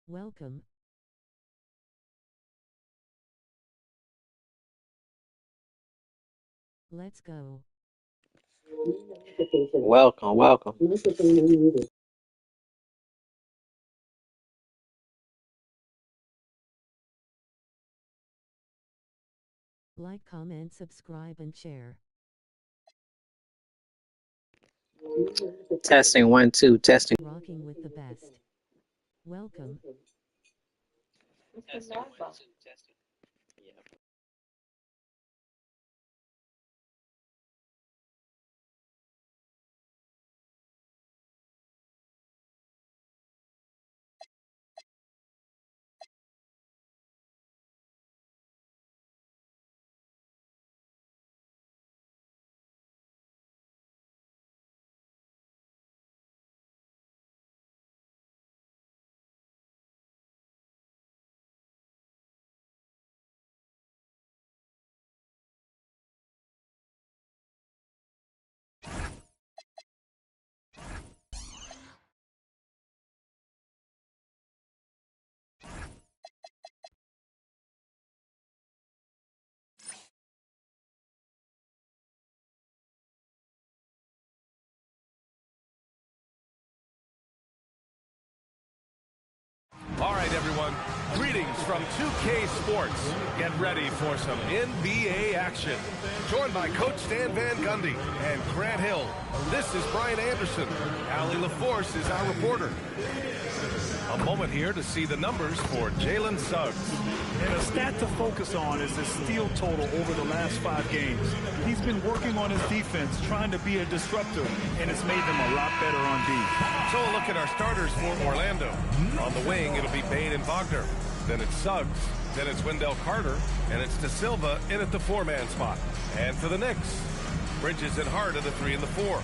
Welcome. Let's go. Welcome, welcome. Like, comment, subscribe, and share. Testing 1, 2, testing. Rocking with the best. Welcome. Testing 1, 2, testing. Yeah. All right, everyone. Greetings from 2K Sports. Get ready for some NBA action. Joined by Coach Stan Van Gundy and Grant Hill. This is Brian Anderson. Allie LaForce is our reporter. A moment here to see the numbers for Jalen Suggs. And a stat to focus on is his steal total over the last 5 games. He's been working on his defense, trying to be a disruptor, and it's made them a lot better on D. So a look at our starters for Orlando. On the wing, it'll be Bane and Wagner. Then it's Suggs. Then it's Wendell Carter. And it's De Silva in at the 4-man spot. And for the Knicks, Bridges and Hart are the 3 and the 4.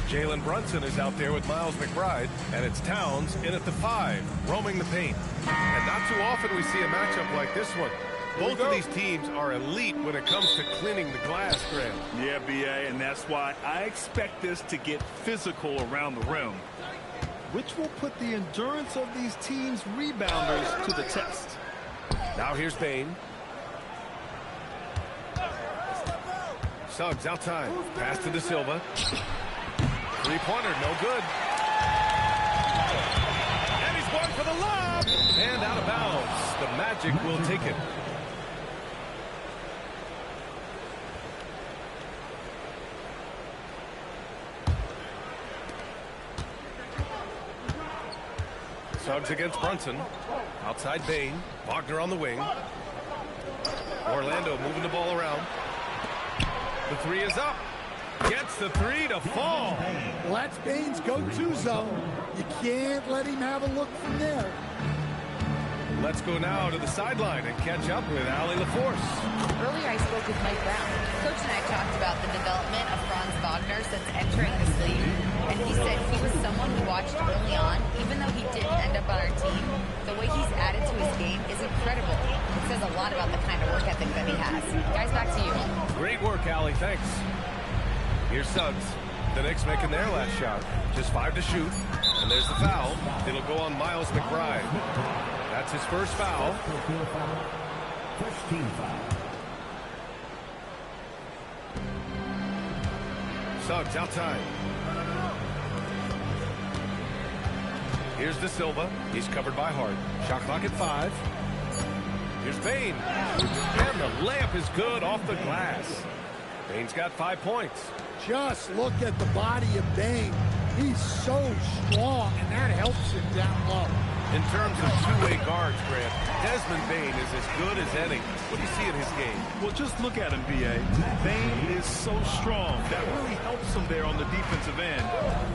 Jalen Brunson is out there with Miles McBride, and it's Towns in at the 5, roaming the paint. And not too often we see a matchup like this one. Both of these teams are elite when it comes to cleaning the glass, Graham. Yeah, B.A., and that's why I expect this to get physical around the rim, which will put the endurance of these teams' rebounders to the test. Now here's Bane. Suggs outside. Pass to De Silva. Three-pointer, no good. And he's going for the lob. And out of bounds. The Magic will take it. Suggs against Brunson. Outside Bane. Wagner on the wing. Orlando moving the ball around. The 3 is up. Gets the 3 to fall. Well, that's Bane's go-to zone. You can't let him have a look from there. Let's go now to the sideline and catch up with Allie LaForce. Earlier I spoke with Mike Brown. Coach and I talked about the development of Franz Wagner since entering this league. And he said he was someone we watched early on, even though he didn't end up on our team. The way he's added to his game is incredible. It says a lot about the kind of work ethic that he has. Guys, back to you. Great work, Allie. Thanks. Here's Suggs. The Knicks making their last shot. Just 5 to shoot. And there's the foul. It'll go on Miles McBride. That's his first foul. First team foul. Suggs outside. Here's De Silva. He's covered by Hart. Shot clock at 5. Here's Bane. And the layup is good off the glass. Bane's got 5 points. Just look at the body of Bane. He's so strong, and that helps him down low. In terms of two-way guards, Grant, Desmond Bane is as good as any. What do you see in his game? Well, just look at him, B.A. Bane is so strong. That really helps him there on the defensive end.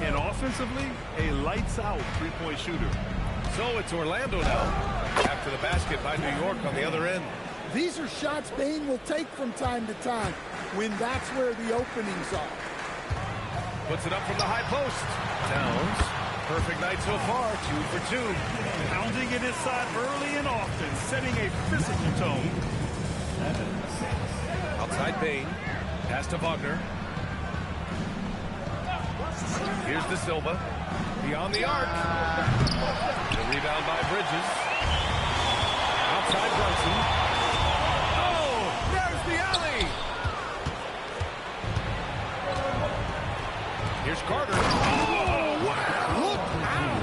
And offensively, a lights-out three-point shooter. So it's Orlando now. After the basket by New York on the other end. These are shots Bane will take from time to time when that's where the openings are. Puts it up from the high post. Towns. Perfect night so far. 2 for 2. Pounding it inside early and often, setting a physical tone. Outside Bane. Pass to Wagner. Here's De Silva. Beyond the arc. The rebound by Bridges. Outside Brunson. Oh, there's the alley. Here's Carter. Oh, wow. Look out.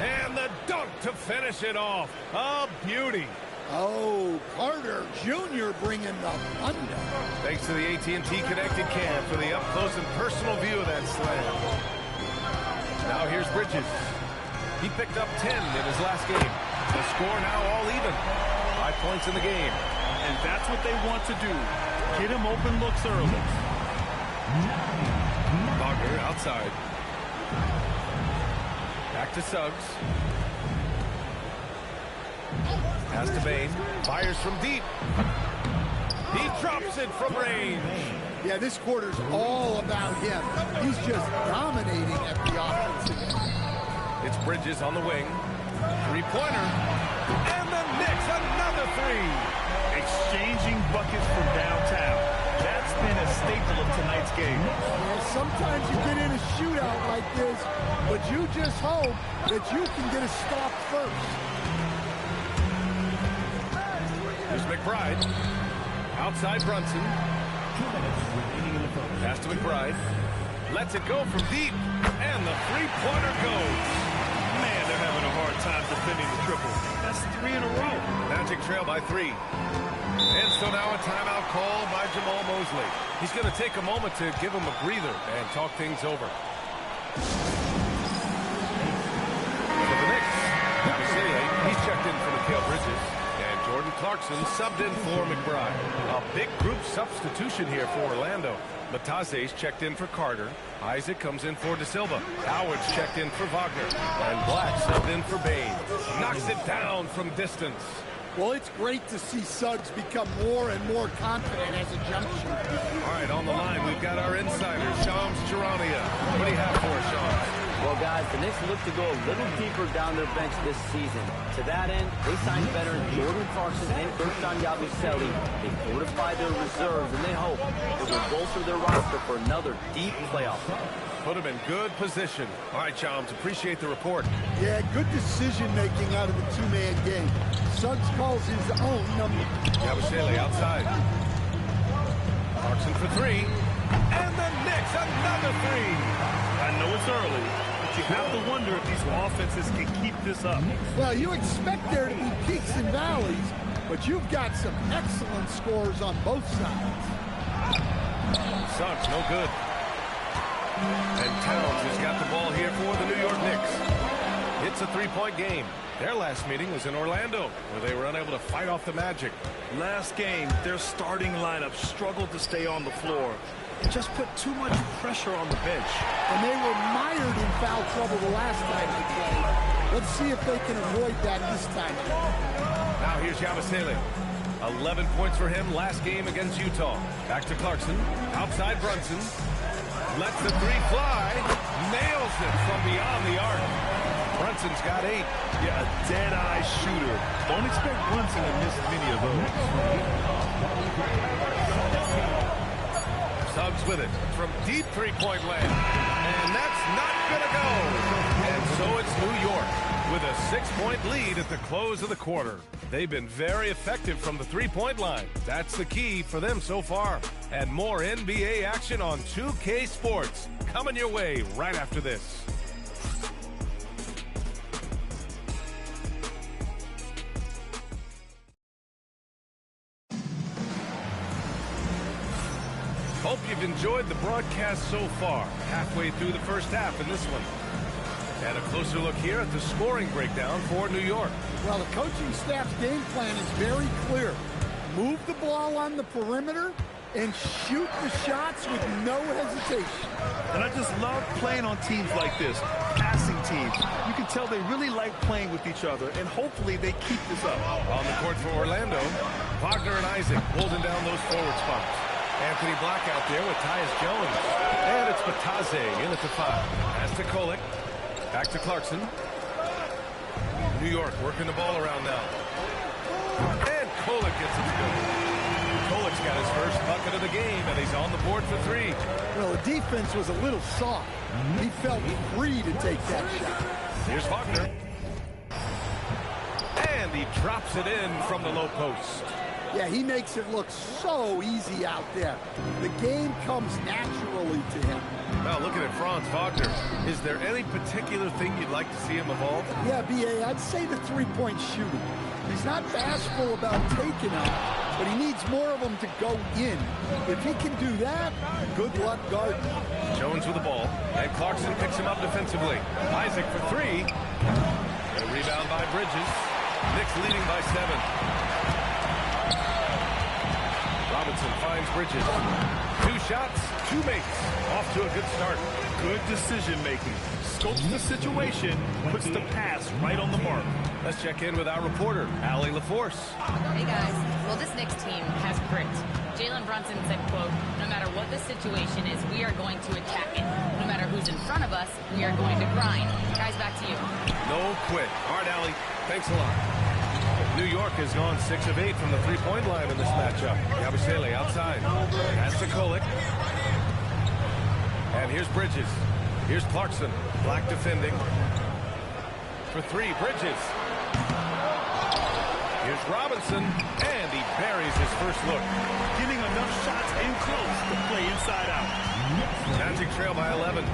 And the dunk to finish it off. A beauty. Oh, Carter Jr. bringing the thunder. Thanks to the AT&T Connected Cam for the up-close and personal view of that slam. Now here's Bridges. He picked up 10 in his last game. The score now all even. 5 points in the game. And that's what they want to do. Get him open looks early. Wagner outside. Back to Suggs. Pass to Bane. Fires from deep. He drops it from range. Yeah, this quarter's all about him. He's just dominating at the offensive end. It's Bridges on the wing. Three-pointer. And the Knicks another three. Exchanging buckets from downtown. That's been a staple of tonight's game. Yeah, sometimes you get in a shootout like this, but you just hope that you can get a stop first. Here's McBride. Outside Brunson. Pass to McBride. Lets it go from deep. And the three-pointer goes. Man, they're having a hard time defending the triple. That's 3 in a row. Magic trail by 3. And so now a timeout call by Jamal Mosley. He's going to take a moment to give him a breather and talk things over. For the Knicks, he's checked in for Mikal Bridges. And Jordan Clarkson subbed in for McBride. A big group substitution here for Orlando. Matase's checked in for Carter. Isaac comes in for De Silva. Howard's checked in for Wagner. And Black subbed in for Bane. Knocks it down from distance. Well, it's great to see Suggs become more and more confident as a jump shooter. All right, on the line, we've got our insider, Shams Charania. What do you have for us, Shams? Well, guys, the Knicks look to go a little deeper down their bench this season. To that end, they signed veteran Jordan Clarkson and Guerschon Yabusele. They fortified their reserves, and they hope it will bolster their roster for another deep playoff run. Put them in good position. All right, Shams, appreciate the report. Yeah, good decision-making out of the two-man game. Suggs calls his own number. Yabusele outside. Clarkson for 3. And the Knicks, another 3. I know it's early, but you have to wonder if these offenses can keep this up. Well, you expect there to be peaks and valleys, but you've got some excellent scores on both sides. Suggs, no good. And Towns has got the ball here for the New York Knicks. It's a three-point game. Their last meeting was in Orlando, where they were unable to fight off the Magic. Last game, their starting lineup struggled to stay on the floor. It just put too much pressure on the bench. And they were mired in foul trouble the last time they played. Let's see if they can avoid that this time. Now here's Yabusele. 11 points for him last game against Utah. Back to Clarkson. Outside Brunson. Lets the 3 fly. Nails it from beyond the arc. Brunson's got 8. Yeah, a dead-eye shooter. Don't expect Brunson to miss many of those. Suggs with it from deep three-point land. And that's not going to go. And so it's New York with a 6-point lead at the close of the quarter. They've been very effective from the three-point line. That's the key for them so far. And more NBA action on 2K Sports coming your way right after this. Hope you've enjoyed the broadcast so far. Halfway through the first half in this one. And a closer look here at the scoring breakdown for New York. Well, the coaching staff's game plan is very clear. Move the ball on the perimeter and shoot the shots with no hesitation. And I just love playing on teams like this, passing teams. You can tell they really like playing with each other, and hopefully they keep this up. On the court for Orlando, Wagner and Isaac holding down those forward spots. Anthony Black out there with Tyus Jones. And it's Batase in at the 5. Pass to Kolek. Back to Clarkson. New York working the ball around now. And Kolek gets it to go. Kolek's got his first bucket of the game, and he's on the board for 3. Well, the defense was a little soft. He felt free to take that shot. Here's Wagner. And he drops it in from the low post. Yeah, he makes it look so easy out there. The game comes naturally to him. Now looking at Franz Wagner, is there any particular thing you'd like to see him evolve? Yeah, B.A., I'd say the three-point shooting. He's not bashful about taking them, but he needs more of them to go in. If he can do that, good luck guarding. Jones with the ball, and Clarkson picks him up defensively. Isaac for three. And a rebound by Bridges. Knicks leading by 7. Robinson finds Bridges. 2 shots, 2 makes. Off to a good start. Good decision-making. Scopes the situation, puts the pass right on the mark. Let's check in with our reporter, Allie LaForce. Hey guys, well this Knicks team has grit. Jalen Brunson said, quote, no matter what the situation is, we are going to attack it. No matter who's in front of us, we are going to grind. Guys, back to you. No quit. All right, Allie, thanks a lot. New York has gone 6 of 8 from the three-point line in this matchup. Yabusele outside. Pass to Kolek. And here's Bridges. Here's Clarkson. Black defending. For 3, Bridges. Here's Robinson. And he buries his first look. Getting enough shots in close to play inside out. Magic trail by 11.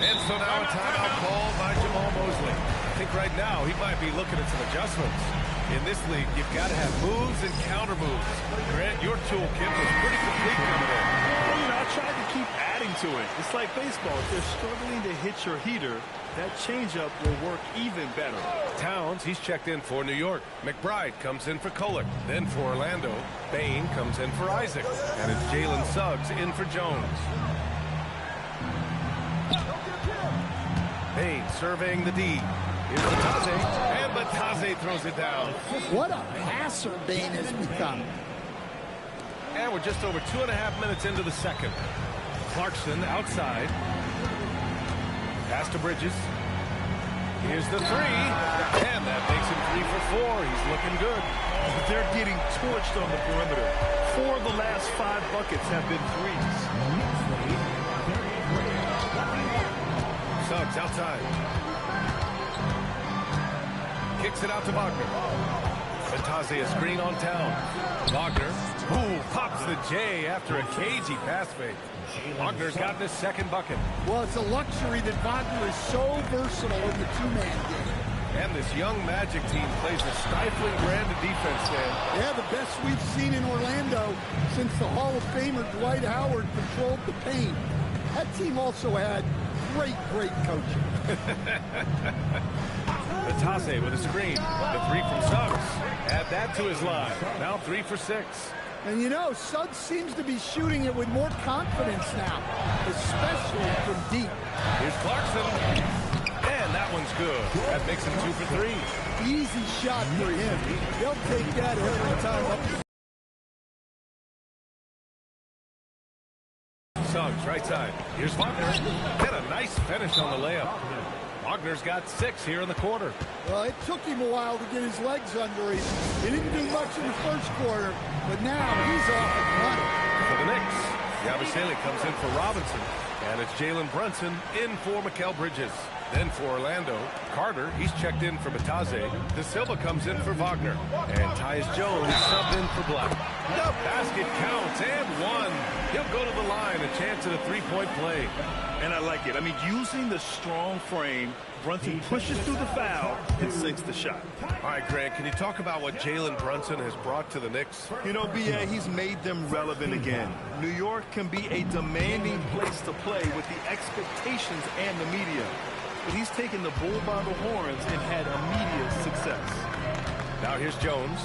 And so now a timeout called by Jamal Mosley. I think right now he might be looking at some adjustments. In this league, you've got to have moves and counter moves. Grant, your toolkit was pretty complete coming in. Well, you know, I tried to keep adding to it. It's like baseball. If they're struggling to hit your heater, that changeup will work even better. Towns, he's checked in for New York. McBride comes in for Kolek. Then for Orlando, Bain comes in for Isaac. And it's Jalen Suggs in for Jones. Bain surveying the D. Here's Batase, and Batase throws it down. What a passer Bain has become. And we're just over 2.5 minutes into the second. Clarkson outside. Pass to Bridges. Here's the 3. And that makes him 3 for 4. He's looking good. They're getting torched on the perimeter. 4 of the last 5 buckets have been threes. Suggs outside. Kicks it out to Wagner. Batase a screen on Town. Wagner, ooh, pops the J after a cagey pass fake. Wagner's got this second bucket. Well, it's a luxury that Wagner is so versatile in the two-man game. And this young Magic team plays a stifling brand of defense, Stan. Yeah, the best we've seen in Orlando since the Hall of Famer Dwight Howard controlled the paint. That team also had great coaching. Batase with a screen. The 3 from Suggs. Add that to his line. Now 3 for 6. And you know, Suggs seems to be shooting it with more confidence now, especially from deep. Here's Clarkson. And that one's good. That makes him 2 for 3. Easy shot for him. They'll take that every time up. Suggs, right side. Here's Wagner. And a nice finish on the layup. Wagner's got 6 here in the quarter. Well, it took him a while to get his legs under him. He didn't do much in the first quarter, but now he's off and running. For the Knicks, Yabusele comes in for Robinson. And it's Jalen Brunson in for Mikal Bridges. Then for Orlando, Carter, he's checked in for Batase. De Silva comes in for Wagner. And Tyus Jones subbed in for Black. The basket counts and 1. He'll go to the line, a chance at a 3-point play. And I like it. I mean, using the strong frame, Brunson pushes through the foul and sinks the shot. All right, Grant, can you talk about what Jalen Brunson has brought to the Knicks? You know, B.A., he's made them relevant again. New York can be a demanding place to play with the expectations and the media. But he's taken the bull by the horns and had immediate success. Now here's Jones.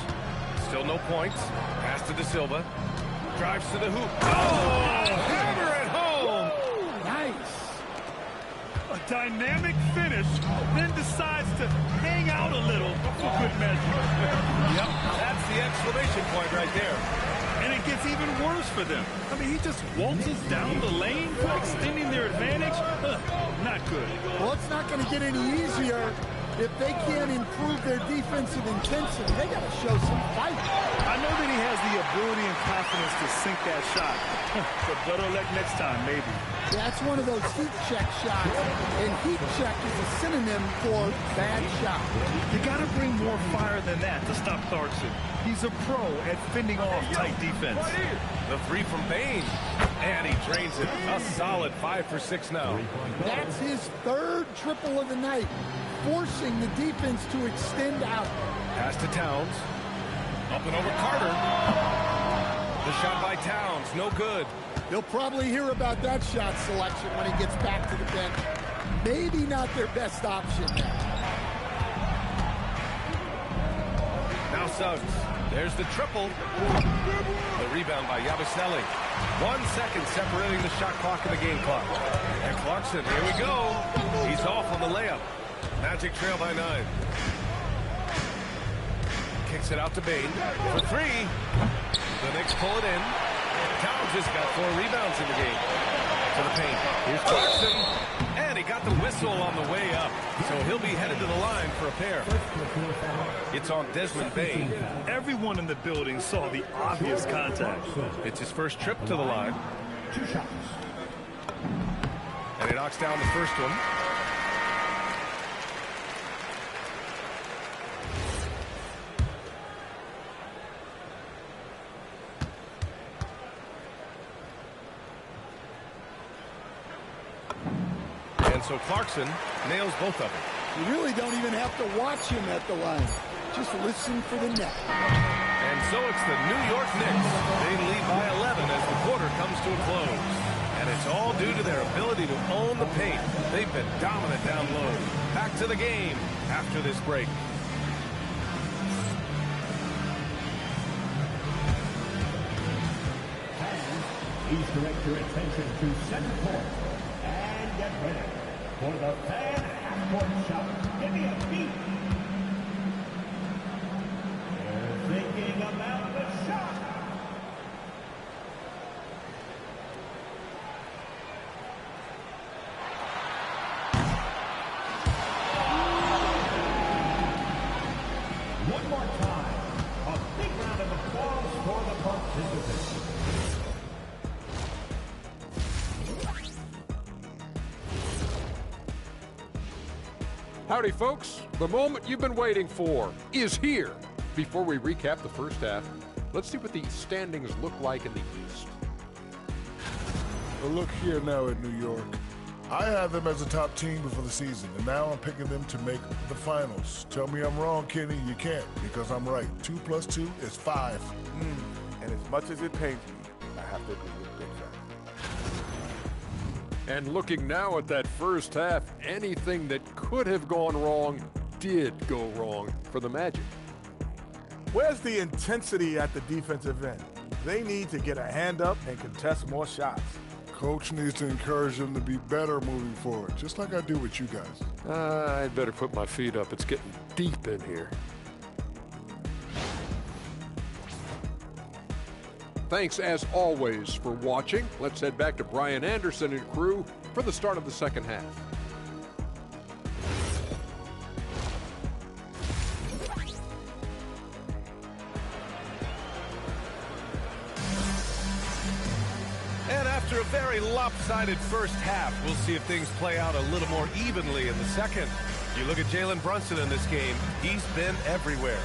Still no points. Pass to De Silva. Drives to the hoop. Oh! Hammer at home! Nice. A dynamic finish, then decides to hang out a little for good measure. Yep, that's the exclamation point right there. And it gets even worse for them. I mean, he just waltzes down the lane for extending their advantage. Not good. Well, it's not going to get any easier If they can't improve their defensive intensity, they got to show some fight. I know that he has the ability and confidence to sink that shot. But better luck next time, maybe. That's one of those heat check shots, and heat check is a synonym for bad shot. You got to bring more fire than that to stop Clarkson. He's a pro at fending off tight defense. The three from Bane. And he drains it. A solid 5 for 6 now. That's his third triple of the night, forcing the defense to extend out. Pass to Towns. Up and over Carter. The shot by Towns, no good. He'll probably hear about that shot selection when he gets back to the bench. Maybe not their best option now. Now Suggs. There's the triple. The rebound by Yabusele. 1 second separating the shot clock and the game clock. And Clarkson, here we go. He's off on the layup. Magic trail by 9. Kicks it out to Bane for 3. The Knicks pull it in. Towns just got 4 rebounds in the game. To the paint. Here's Clarkson. And he got the whistle on the way up. So he'll be headed to the line for a pair. It's on Desmond Bane. Everyone in the building saw the obvious contact. It's his first trip to the line. 2 shots. And he knocks down the first one. And so Clarkson nails both of them. You really don't even have to watch him at the line. Just listen for the net. And so it's the New York Knicks. They lead by 11 as the quarter comes to a close. And it's all due to their ability to own the paint. They've been dominant down low. Back to the game after this break. Please direct your attention to center court. And get ready for the fan half-court shot. Give me a beat. They're thinking about the shot. One more time. A big round of applause for the participants. Howdy, folks. The moment you've been waiting for is here. Before we recap the first half, let's see what the standings look like in the East. Well, look here now at New York. I had them as a top team before the season, and now I'm picking them to make the finals. Tell me I'm wrong, Kenny. You can't, because I'm right. 2 + 2 is 5. And as much as it pains me, I have to agree with Big Fat. And looking now at that first half, anything that could have gone wrong did go wrong for the Magic. Where's the intensity at the defensive end? They need to get a hand up and contest more shots. Coach needs to encourage them to be better moving forward, just like I do with you guys. I'd better put my feet up. It's getting deep in here. Thanks, as always, for watching. Let's head back to Brian Anderson and crew for the start of the second half. And after a very lopsided first half, we'll see if things play out a little more evenly in the second. You look at Jalen Brunson in this game, he's been everywhere.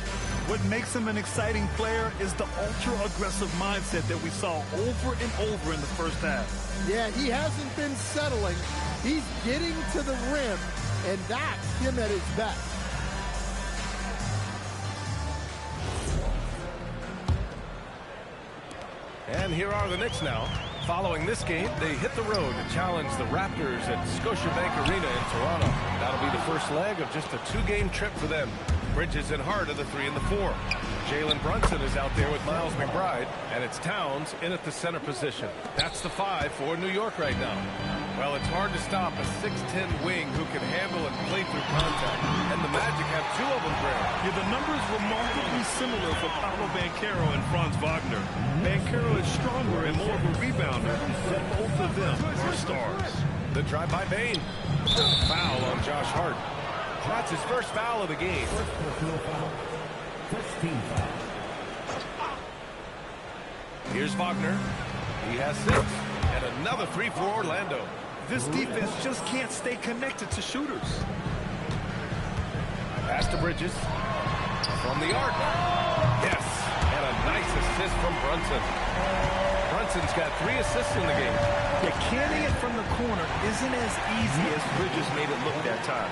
What makes him an exciting player is the ultra-aggressive mindset that we saw over and over in the first half. Yeah, he hasn't been settling. He's getting to the rim, and that's him at his best. And here are the Knicks now. Following this game, they hit the road to challenge the Raptors at Scotiabank Arena in Toronto. That'll be the first leg of just a 2-game trip for them. Bridges and Hart are the 3 and the 4. Jalen Brunson is out there with Miles McBride, and it's Towns in at the center position. That's the 5 for New York right now. Well, it's hard to stop a 6'10" wing who can handle and play through contact. And the Magic have 2 of them, Graham. Yeah, the numbers remarkably similar for Paolo Banchero and Franz Wagner. Banchero is stronger and more of a rebounder, but both of them are stars. The drive by Bane. Foul on Josh Hart. That's his first foul of the game. First personal foul. First team foul. Here's Wagner. He has 6. And another 3 for Orlando. This defense just can't stay connected to shooters. Pass to Bridges. From the arc. Yes. And a nice assist from Brunson. Brunson's got 3 assists in the game. Yeah, canning it from the corner isn't as easy as Bridges made it look that time.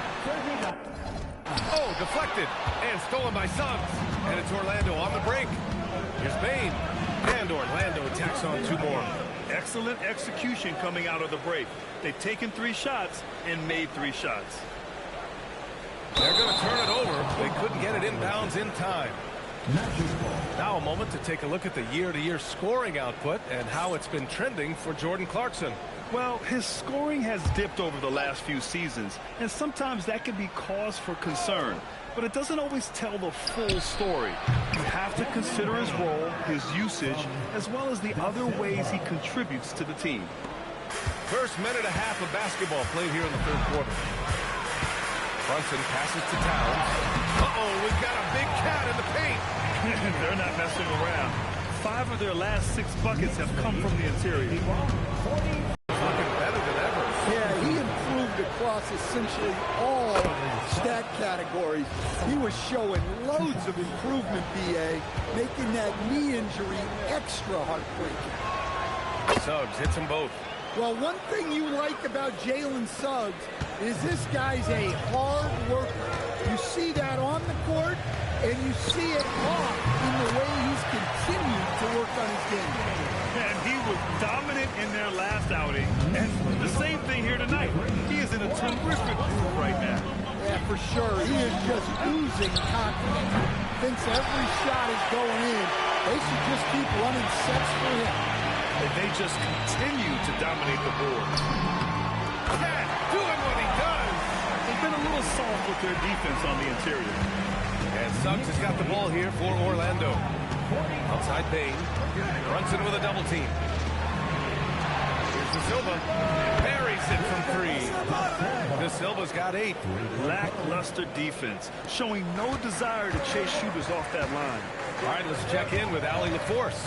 Oh, deflected. And stolen by Suggs. And it's Orlando on the break. Here's Bane. And Orlando tacks on 2 more. Excellent execution coming out of the break. They've taken 3 shots and made 3 shots. They're going to turn it over. They couldn't get it inbounds in time. Now a moment to take a look at the year-to-year scoring output and how it's been trending for Jordan Clarkson. Well, his scoring has dipped over the last few seasons, and sometimes that can be cause for concern. But it doesn't always tell the full story. You have to consider his role, his usage, as well as the other ways he contributes to the team. First minute and a half of basketball played here in the 3rd quarter. Brunson passes to Towns. Uh-oh, we've got a big cat in the paint. They're not messing around. 5 of their last 6 buckets have come from the interior. Looking better than ever. Yeah, he improved across essentially all stat categories. He was showing loads of improvement, B.A., making that knee injury extra heartbreaking. Suggs hits them both. Well, one thing you like about Jalen Suggs is this guy's a hard worker. You see that on the court, and you see it off in the way he's continued to work on his game. And he was dominant in their last outing. And the same thing here tonight. He is in a terrific groove right now. Yeah, for sure. He is just oozing confidence. Thinks every shot is going in. They should just keep running sets for him. And they just continue to dominate the board. Cat doing what he does. They've been a little soft with their defense on the interior. And Suggs has got the ball here for Orlando. Outside Bane. Brunson with a double team. Here's De Silva. Buries it from 3. De Silva's got 8. Lackluster defense, showing no desire to chase shooters off that line. All right, let's check in with Allie LaForce.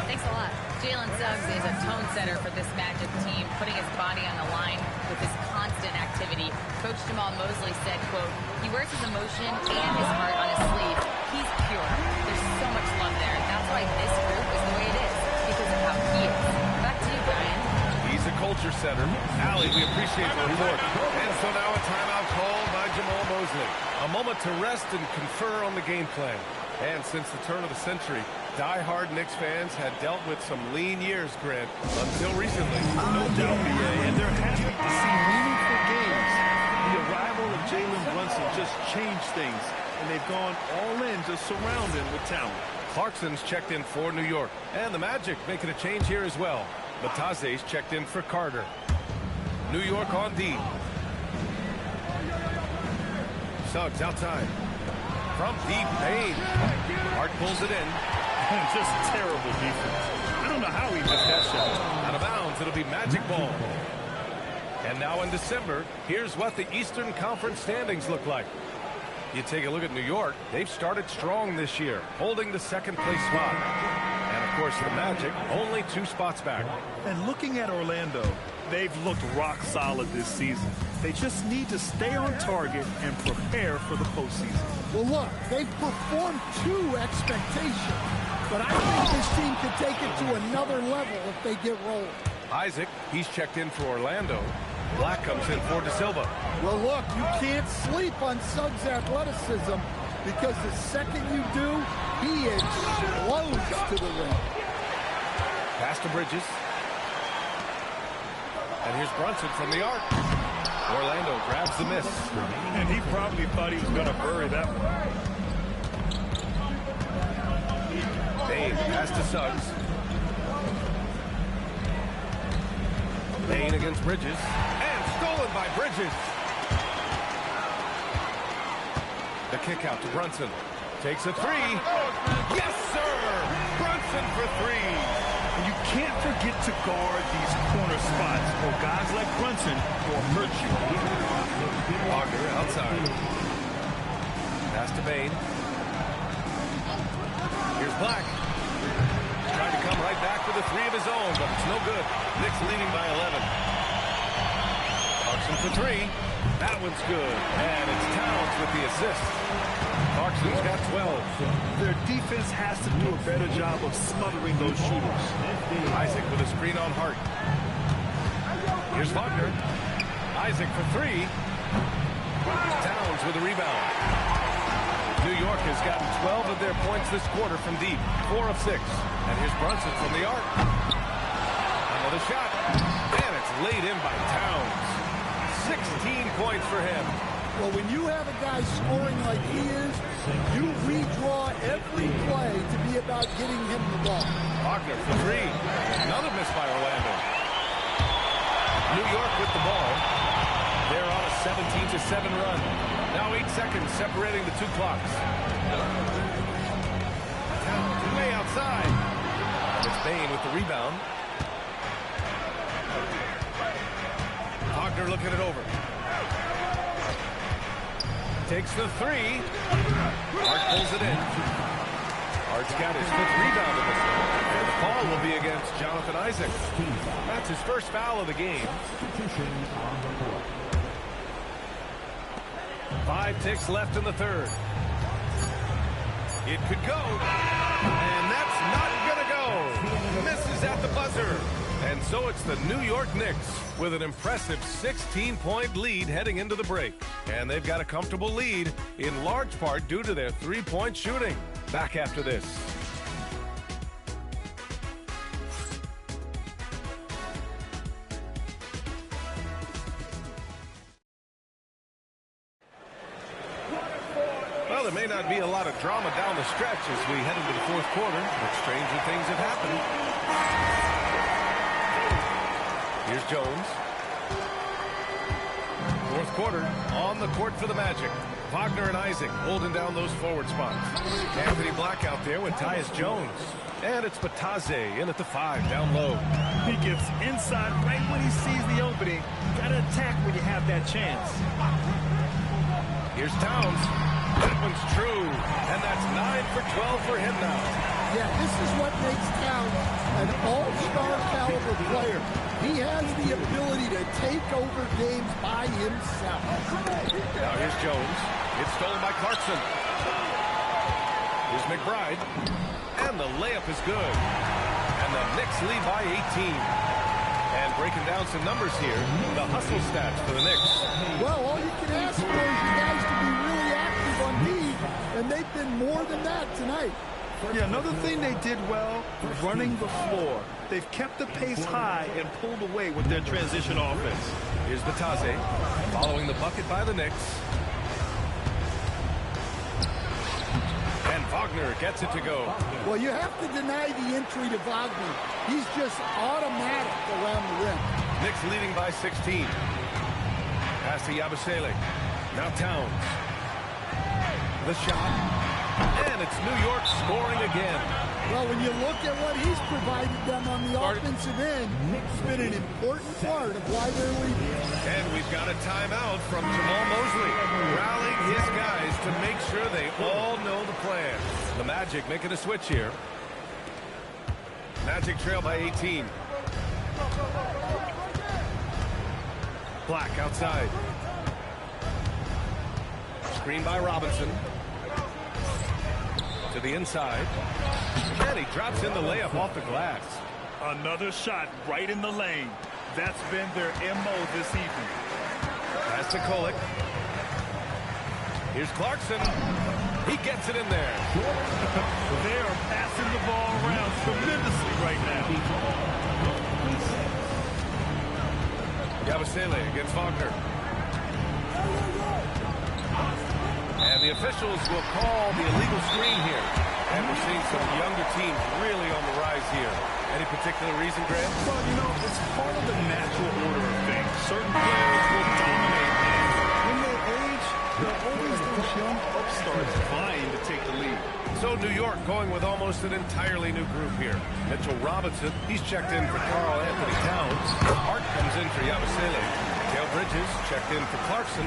Thanks a lot. Jalen Suggs is a tone setter for this Magic team, putting his body on the line with his constant activity. Coach Jamal Mosley said, quote, he wears his emotion and his heart on his sleeve. He's pure. There's so much love there. That's why this group is the way it is, because of how he is. Back to you, Brian. He's a culture setter. Allie, we appreciate the report. And so now a timeout called by Jamal Mosley. A moment to rest and confer on the game plan. And since the turn of the century, die-hard Knicks fans had dealt with some lean years, Grant, until recently. No doubt, B.A., and they're happy to see meaningful games. The arrival of Jalen Brunson just changed things, and they've gone all in to surround him with talent. Clarkson's checked in for New York, and the Magic making a change here as well. Bataze's checked in for Carter. New York on D. Suggs outside. From deep, Bane. Hart pulls it in. Just terrible defense. I don't know how he missed that shot. Out of bounds, it'll be Magic ball. And now in December, here's what the Eastern Conference standings look like. You take a look at New York, they've started strong this year, holding the 2nd place spot. And of course, the Magic only 2 spots back. And looking at Orlando, they've looked rock solid this season. They just need to stay on target and prepare for the postseason. Well, look, they've performed to expectation, but I think this team could take it to another level if they get rolling. Isaac, he's checked in for Orlando. Black comes in for De Silva. Well, look, you can't sleep on Suggs' athleticism because the second you do, he explodes to the rim. Pass to Bridges. And here's Brunson from the arc. Orlando grabs the miss. And he probably thought he was going to bury that one. Bane pass to Suggs. Bane against Bridges. And stolen by Bridges. The kick out to Brunson. Takes a 3. Yes, sir! Brunson for 3. And you can't forget to guard these corner spots, or guys like Brunson will hurt you. Wagner outside. Pass to Bain. Here's Black. Trying to come right back with a three of his own, but it's no good. Knicks leading by 11. Clarkson for three. That one's good. And it's Towns with the assist. Clarkson's got 12. Their defense has to do a better job of smothering those shooters. Isaac with a screen on Hart. Here's Wagner. Isaac for three. Towns with a rebound. New York has gotten 12 of their points this quarter from deep. 4 of 6. And here's Brunson from the arc. Another shot. And it's laid in by Towns. 16 points for him. Well, when you have a guy scoring like he is, you redraw every play to be about getting him the ball. Wagner for three. Another miss by Orlando. New York with the ball. They're on a 17-7 run. Now 8 seconds separating the two clocks. Way outside. It's Bain with the rebound. Wagner looking it over. Takes the three. Hart pulls it in. Hart's got his 5th rebound in this one. And the foul will be against Jonathan Isaac. That's his first foul of the game. 5 ticks left in the third. It could go. And that's not going to go. Misses at the buzzer. And so it's the New York Knicks with an impressive 16-point lead heading into the break. And they've got a comfortable lead in large part due to their three-point shooting. Back after this. Well, there may not be a lot of drama down the stretch as we head into the fourth quarter, but stranger things have happened. Here's Jones. Fourth quarter on the court for the Magic. Wagner and Isaac holding down those forward spots. Anthony Black out there with Tyus Jones. And it's Bataze in at the 5 down low. He gets inside right when he sees the opening. Gotta attack when you have that chance. Here's Towns. That one's true. And that's 9 for 12 for him now. Yeah, this is what makes Towns an all-star caliber player. He has the ability to take over games by himself. Now here's Jones. It's stolen by Clarkson. Here's McBride. And the layup is good. And the Knicks lead by 18. And breaking down some numbers here, the hustle stats for the Knicks. Well, all you can ask for is you guys to be really active on D, and they've been more than that tonight. Yeah, another thing they did well, running the floor. They've kept the pace high and pulled away with their transition offense. Here's Bataze following the bucket by the Knicks. And Wagner gets it to go. Well, you have to deny the entry to Wagner. He's just automatic around the rim. Knicks leading by 16. Pass to Yabusele. Now Towns. The shot. And it's New York scoring again. Well, when you look at what he's provided them on the offensive end, it's been an important part of why they're leading. And we've got a timeout from Jamal Mosley, rallying his guys to make sure they all know the plan. The Magic making a switch here. Magic trail by 18. Black outside. Screen by Robinson. To the inside. And he drops in the layup off the glass. Another shot right in the lane. That's been their MO this evening. Pass to Kolek. Here's Clarkson. He gets it in there. They are passing the ball around tremendously right now. Yabusele against Wagner. And the officials will call the illegal screen here. And we're seeing some younger teams really on the rise here. Any particular reason, Grant? Well, you know, it's part of the natural order of things. Certain players will dominate, and when they age, they'll always young upstarts vying to take the lead. So New York going with almost an entirely new group here. Mitchell Robinson, he's checked in for Karl Anthony Towns. Hart comes in for Yabusele. Cale Bridges checked in for Clarkson.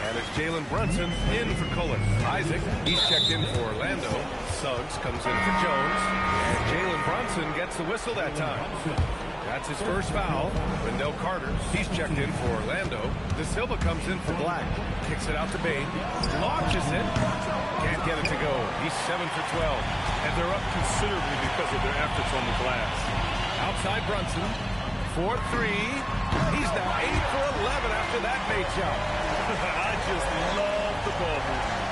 And it's Jalen Brunson in for Kohler. Isaac, he's checked in for Orlando. Suggs comes in for Jones. And Jalen Brunson gets the whistle that time. That's his first foul. Wendell Carter, he's checked in for Orlando. De Silva comes in for Black. Kicks it out to Bane. Launches it. Can't get it to go. He's 7 for 12. And they're up considerably because of their efforts on the glass. Outside Brunson. 4-3. He's now 8 for 11 after that made shot. I just love the ball movement.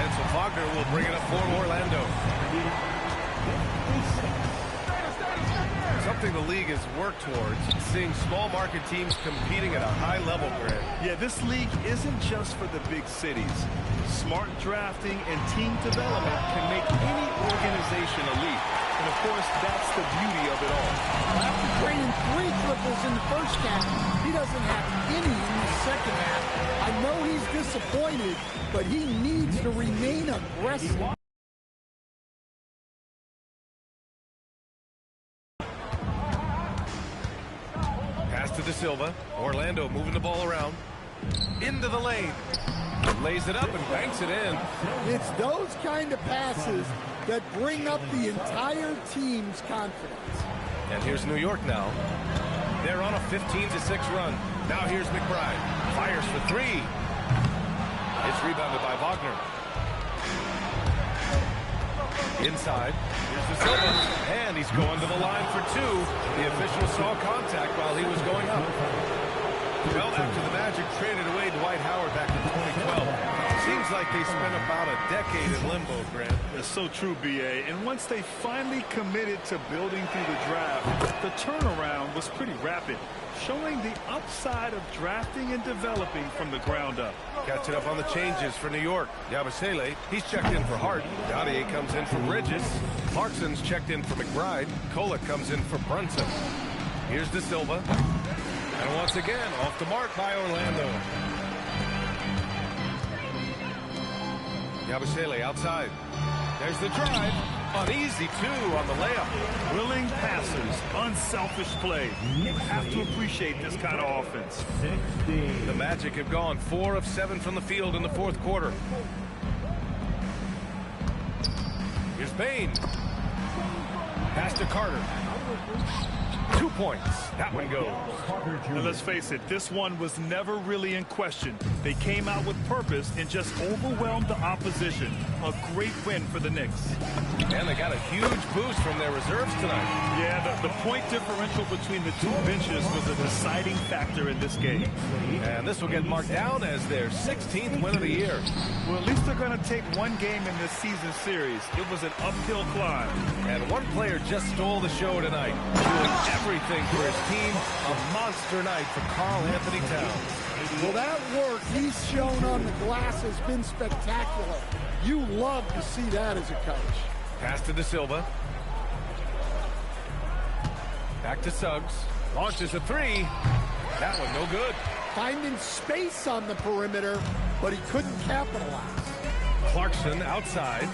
And so Wagner will bring it up for Orlando. Something the league has worked towards, seeing small market teams competing at a high level, Grant. Yeah, this league isn't just for the big cities. Smart drafting and team development can make any organization elite. And of course, that's the beauty of it all. After draining 3 triples in the first half, he doesn't have any in the second half. I know he's disappointed, but he needs to remain aggressive. To De Silva. Orlando moving the ball around. Into the lane. Lays it up and banks it in. It's those kind of passes that bring up the entire team's confidence. And here's New York now. They're on a 15-6 run. Now here's McBride. Fires for 3. It's rebounded by Wagner. Inside. Here's De Silva. And he's going to the line for 2. The official saw contact while he was going up. Well, after the Magic traded away Dwight Howard back in 2012, seems like they spent about a decade in limbo, Grant. That's so true, B.A. And once they finally committed to building through the draft, the turnaround was pretty rapid, showing the upside of drafting and developing from the ground up. Catching up on the changes for New York. Yabusele, he's checked in for Hart. Gaudier comes in for Bridges. Clarkson's checked in for McBride. Kola comes in for Brunson. Here's De Silva. And once again, off the mark by Orlando. Yabusele outside. There's the drive. An easy 2 on the layup. Willing passers, unselfish play. You have to appreciate this kind of offense. The Magic have gone 4 of 7 from the field in the fourth quarter. Here's Bane. Pass to Carter. 2 points. That one goes. Now let's face it, this one was never really in question. They came out with purpose and just overwhelmed the opposition. A great win for the Knicks. And they got a huge boost from their reserves tonight. Yeah, the point differential between the 2 benches was a deciding factor in this game. And this will get marked down as their 16th win of the year. Well, at least they're going to take 1 game in this season series. It was an uphill climb. And one player just stole the show tonight, doing everything for his team. A monster night for Karl Anthony Towns. Well, that work he's shown on the glass has been spectacular. You love to see that as a coach. Pass to De Silva. Back to Suggs. Launches a 3. That one no good. Finding space on the perimeter, but he couldn't capitalize. Clarkson outside.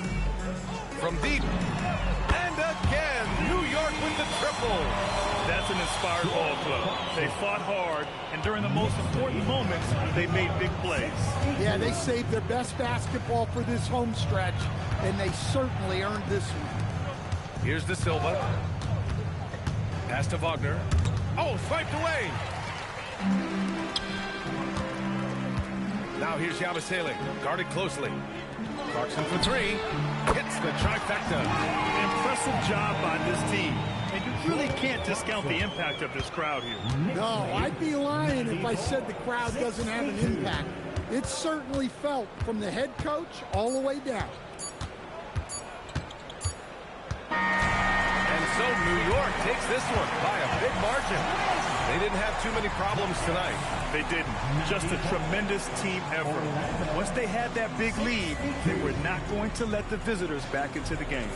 From deep. And again, New York with the triple. That's an inspired ball club. They fought hard, and during the most important moments, they made big plays. Yeah, they saved their best basketball for this home stretch, and they certainly earned this one. Here's De Silva. Pass to Wagner. Oh, swiped away. Now here's Yabusele, guarded closely. Clarkson for 3. Hits the trifecta. Impressive job by this team. And you really can't discount the impact of this crowd here. No, I'd be lying if I said the crowd doesn't have an impact. It's certainly felt from the head coach all the way down. And so New York takes this one by a big margin. They didn't have too many problems tonight. They didn't. Just a tremendous team effort. Once they had that big lead, they were not going to let the visitors back into the game.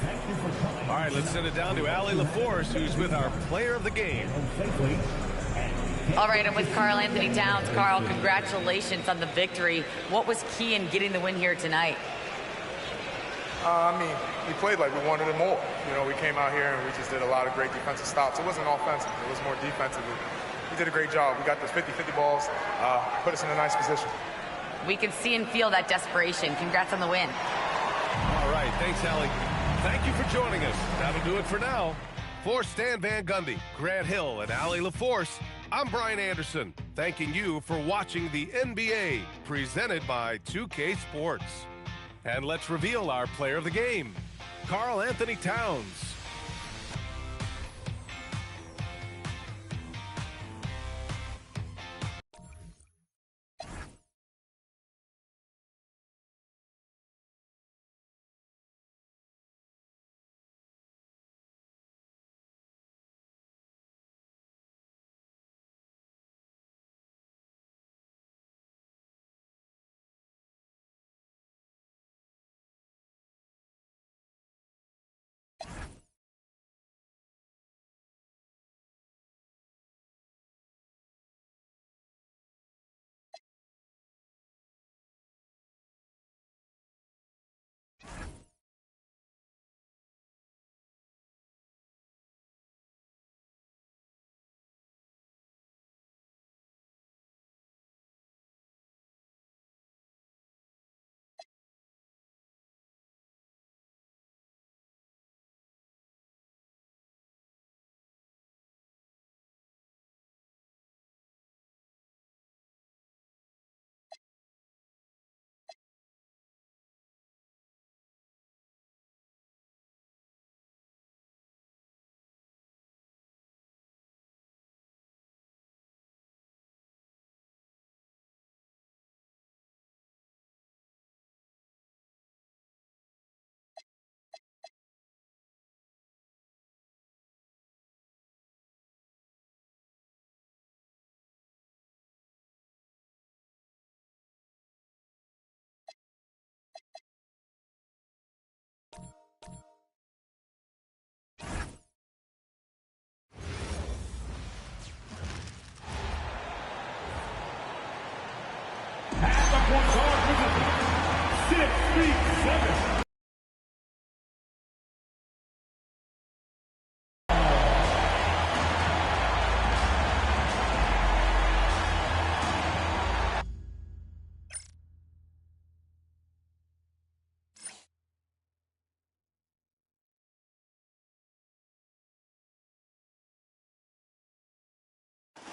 All right, let's send it down to Allie LaForce, who's with our player of the game. All right, I'm with Karl Anthony Towns. Karl, congratulations on the victory. What was key in getting the win here tonight? I mean, we played like we wanted it more. You know, we came out here and we just did a lot of great defensive stops. It wasn't offensive. It was more defensive. We did a great job. We got those 50-50 balls, put us in a nice position. We can see and feel that desperation. Congrats on the win. All right, thanks, Allie. Thank you for joining us. That'll do it for now. For Stan Van Gundy, Grant Hill, and Allie LaForce, I'm Brian Anderson, thanking you for watching the NBA, presented by 2K Sports. And let's reveal our player of the game, Karl Anthony Towns.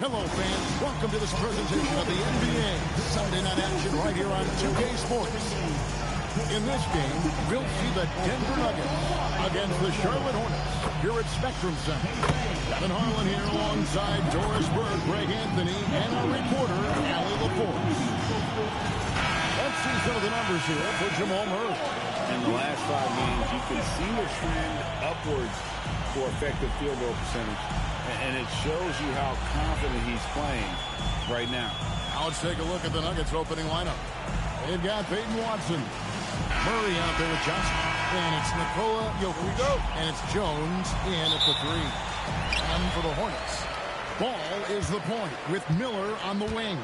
Hello, fans. Welcome to this presentation of the NBA. Sunday night action right here on 2K Sports. In this game, we'll see the Denver Nuggets against the Charlotte Hornets here at Spectrum Center. Kevin Harlan here alongside Doris Burke, Greg Anthony, and our reporter, Allie LaForce. Let's see some of the numbers here for Jamal Murray. In the last 5 games, you can see the trend upwards for effective field goal percentage. And it shows you how confident he's playing right now. Now let's take a look at the Nuggets opening lineup. They've got Peyton Watson. Murray out there with Johnson. And it's Nikola Jokic. And it's Jones in at the 3. And for the Hornets, Ball is the point with Miller on the wing.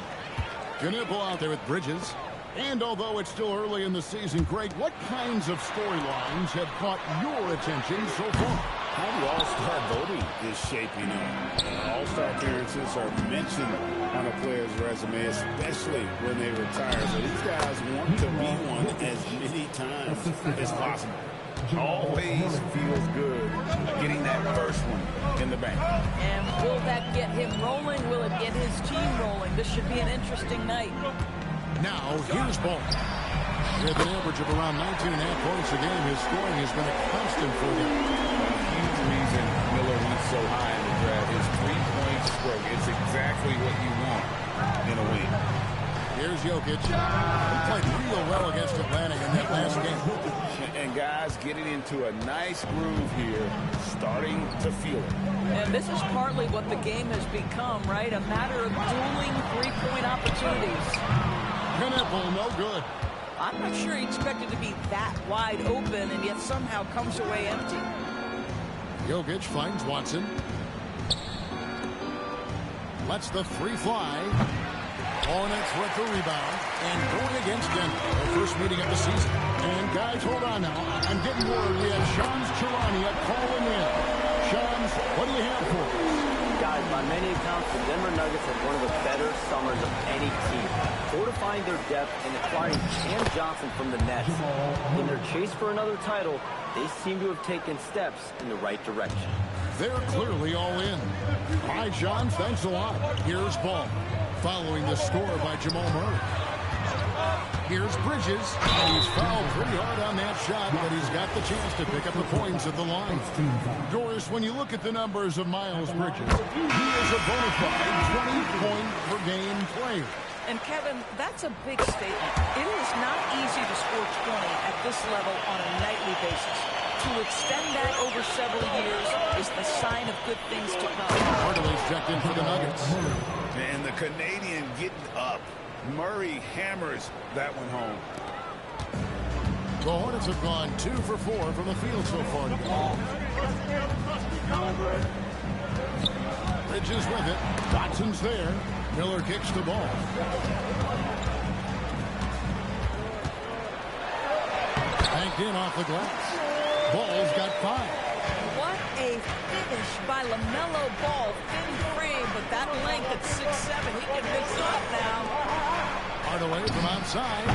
Knipple out there with Bridges. And although it's still early in the season, Greg, what kinds of storylines have caught your attention so far? How the All-Star voting is shaping up. All-Star appearances are mentioned on a player's resume, especially when they retire. So these guys want to be one as many times as possible. Always feels good getting that first one in the bank. And will that get him rolling? Will it get his team rolling? This should be an interesting night. Now, here's Ball. With an average of around 19.5 points a game, his scoring has been a constant for him. Huge reason Miller went so high in the draft. His three-point stroke. It's exactly what you want in a win. Here's Jokic. He played real well against Atlanta in that last game. And guys getting into a nice groove here, starting to feel it. And this is partly what the game has become, right? A matter of dueling three-point opportunities. Knipple, no good. I'm not sure he expected to be that wide open and yet somehow comes away empty. Jokic finds Watson. Lets the three fly. Hornets with the rebound. And going against Denver. Their first meeting of the season. And guys, hold on now. I'm getting word we have Shams Charania calling in. Shams, what do you have for us? Guys, by many accounts, the Denver Nuggets have one of the better summers of any team, fortifying their depth and acquiring Cam Johnson from the Nets. In their chase for another title, they seem to have taken steps in the right direction. They're clearly all in. All right, Sean, thanks a lot. Here's Ball, following the score by Jamal Murray. Here's Bridges, and he's fouled pretty hard on that shot, but he's got the chance to pick up the points at the line. Doris, when you look at the numbers of Miles Bridges, he is a bona fide 20-point-per-game player. And, Kevin, that's a big statement. It is not easy to score 20 at this level on a nightly basis. To extend that over several years is the sign of good things to come. Hardaway's checked in for the Nuggets. And the Canadian getting up. Murray hammers that one home. The Hornets have gone 2 for 4 from the field so far today. Bridges with it. Dotson's there. Miller kicks the ball. Banked in off the glass. Ball's got 5. What a finish by LaMelo Ball. Thin frame, but that length at 6'7", he can mix it up now. Hardaway from outside.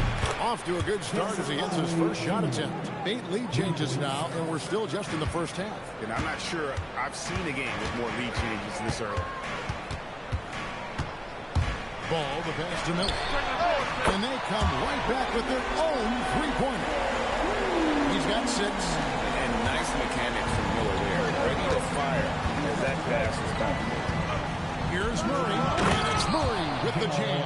Off to a good start as he hits his first shot attempt. 8 lead changes now, and we're still just in the first half. And I'm not sure I've seen a game with more lead changes this early. Ball, the pass to Miller. And they come right back with their own three-pointer. He's got 6. And nice mechanics from Miller there. Ready to fire as that pass is coming. Here's Murray, and it's Murray with the jam.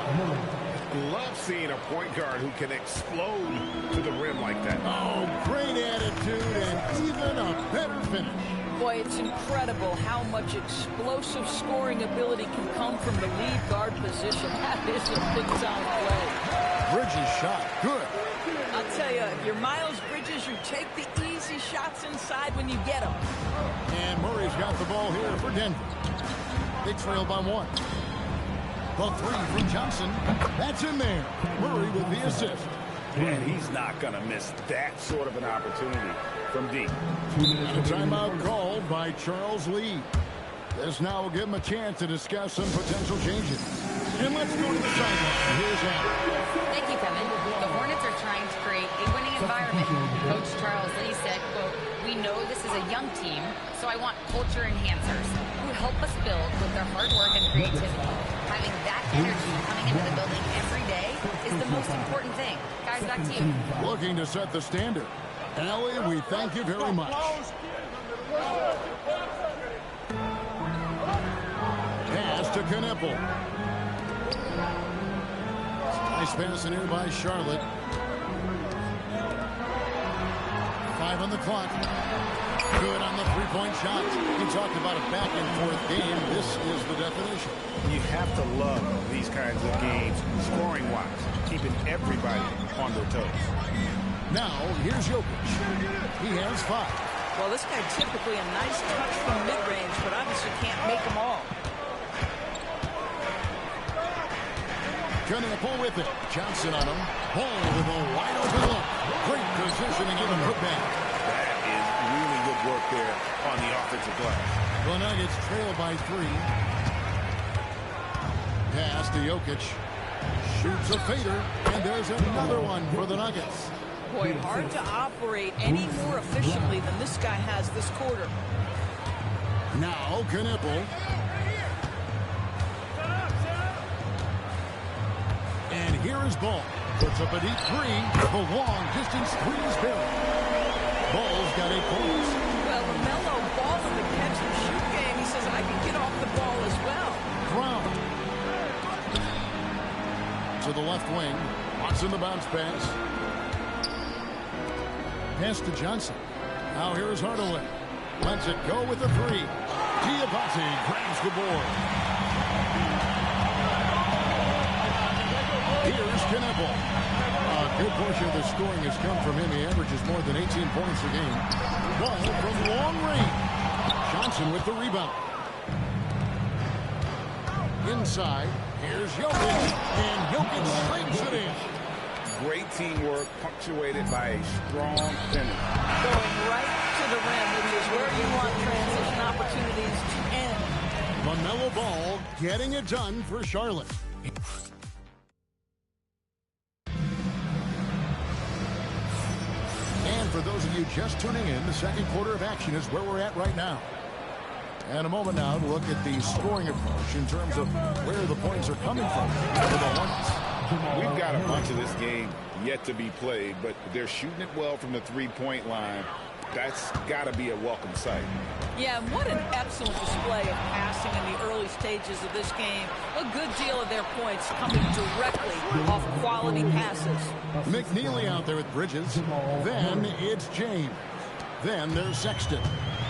Love seeing a point guard who can explode to the rim like that. Oh, great attitude and even a better finish. Boy, it's incredible how much explosive scoring ability can come from the lead guard position. That is a big-time play. Bridges shot. Good. I'll tell you, if you're Miles Bridges, you take the easy shots inside when you get them. And Murray's got the ball here for Denver. They trail by 1. The 3 from Johnson. That's in there. Murray with the assist. And he's not going to miss that sort of an opportunity from deep. And a timeout called by Charles Lee. This now will give him a chance to discuss some potential changes. And let's go to the sideline. Here's Adam. Thank you, Kevin. The Hornets are trying to create a winning environment. Coach Charles Lee said, quote, "We know this is a young team, so I want culture enhancers who help us build with their hard work and creativity. Having that energy coming into the building every day is the most important thing." Guys, back to you. Looking to set the standard. Allie, we thank you very much. Pass to Knueppel. Nice pass in here by Charlotte. 5 on the clock. Good on the three-point shot. We talked about a back-and-forth game. This is the definition. You have to love these kinds of games, scoring-wise, keeping everybody on their toes. Now, here's Jokic. He has 5. Well, this guy typically a nice touch from mid-range, but obviously can't make them all. Knueppel with it. Johnson on him. Ball with a wide-open look. Great positioning in the putback. That is really good work there on the offensive glass. The Nuggets trail by 3. Pass to Jokic. Shoots a fader, and there's another one for the Nuggets. Boy, hard to operate any more efficiently than this guy has this quarter. Now Knueppel. And here is Ball. Puts up a deep 3. The long distance 3 is buried. Ball's got 8 points. Well, LaMelo Ball in the catch and shoot game, he says, I can get off the ball as well. Brown. To the left wing. Watson the bounce pass. Pass to Johnson. Now here's Hardaway. Lets it go with the 3. Diabate grabs the board. Here's Knueppel. A good portion of the scoring has come from him. He averages more than 18 points a game. Ball from long range. Johnson with the rebound. inside. Here's Jokic, and Jokic slings it in. Great teamwork, punctuated by a strong finish. Going right to the rim, which is where you want transition opportunities to end. LaMelo Ball getting it done for Charlotte. And for those of you just tuning in, the second quarter of action is where we're at right now. And a moment now to look at the scoring approach in terms of where the points are coming from for the Hornets. We've got a bunch of this game yet to be played, but they're shooting it well from the three-point line. That's got to be a welcome sight. Yeah, and what an excellent display of passing in the early stages of this game. A good deal of their points coming directly off quality passes. McNeely out there with Bridges. Then it's James. Then there's Sexton.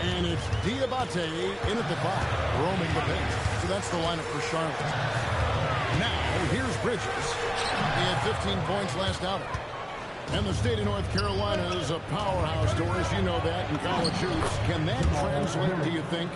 And it's Diabate in at the bottom, roaming the bench. So that's the lineup for Charlotte. Now, here's Bridges. He had 15 points last outing. And the state of North Carolina is a powerhouse, Doris. You know that in college hoops. Can that translate, do you think,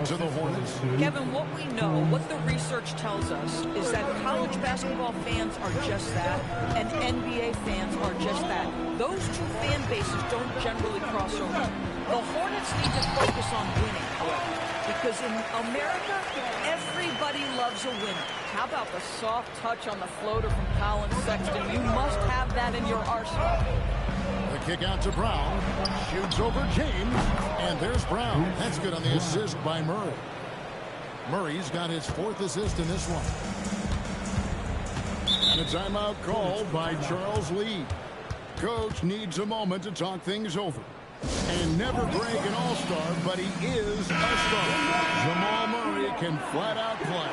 to the Hornets? Kevin, what we know, what the research tells us, is that college basketball fans are just that, and NBA fans are just that. Those two fan bases don't generally cross over. The Hornets need to focus on winning, however, because in America, everybody loves a winner. How about the soft touch on the floater from Colin Sexton? You must have that in your arsenal. The kick out to Brown. Shoots over James. And there's Brown. That's good on the assist by Murray. Murray's got his 4th assist in this one. And a timeout called by Charles Lee. Coach needs a moment to talk things over. And never break an all-star, but he is a star. Jamal Murray can flat out play.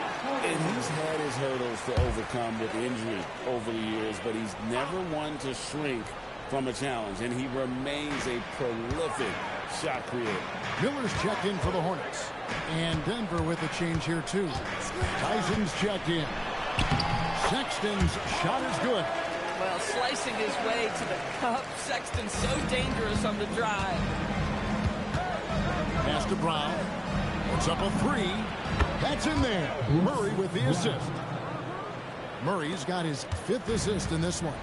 And he's had his hurdles to overcome with injury over the years, but he's never one to shrink from a challenge, and he remains a prolific shot creator. Miller's checked in for the Hornets. And Denver with a change here, too. Tyson's checked in. Sexton's shot is good. Well, slicing his way to the cup. Sexton so dangerous on the drive. Pass to Brown. Puts up a 3. That's in there. Murray with the assist. Murray's got his 5th assist in this one.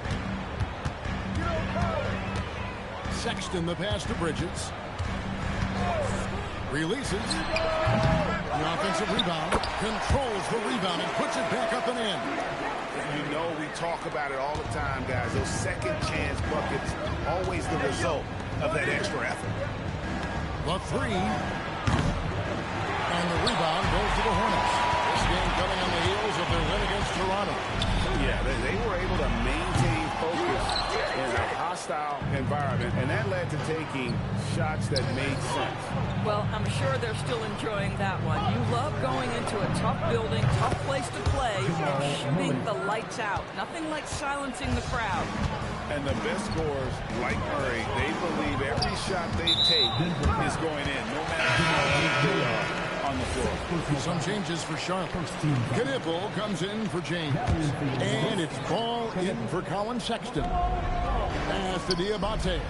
Sexton the pass to Bridges. Releases. The offensive rebound. Controls the rebound and puts it back up and in. You know, we talk about it all the time, guys. Those second chance buckets, always the result of that extra effort. The 3. And the rebound goes to the Hornets. This game coming on the heels of their win against Toronto. Yeah, they were able to maintain focus in a hostile environment, and that led to taking shots that made sense. Well, I'm sure they're still enjoying that one. You love going into a tough building, tough place to play, and shooting the lights out. Nothing like silencing the crowd. And the best scorers, like Murray, they believe every shot they take is going in, no matter how deep they are on the floor. Some changes for Charlotte. Knipple comes in for James. And it's ball in for Colin Sexton. Pass to Diabate.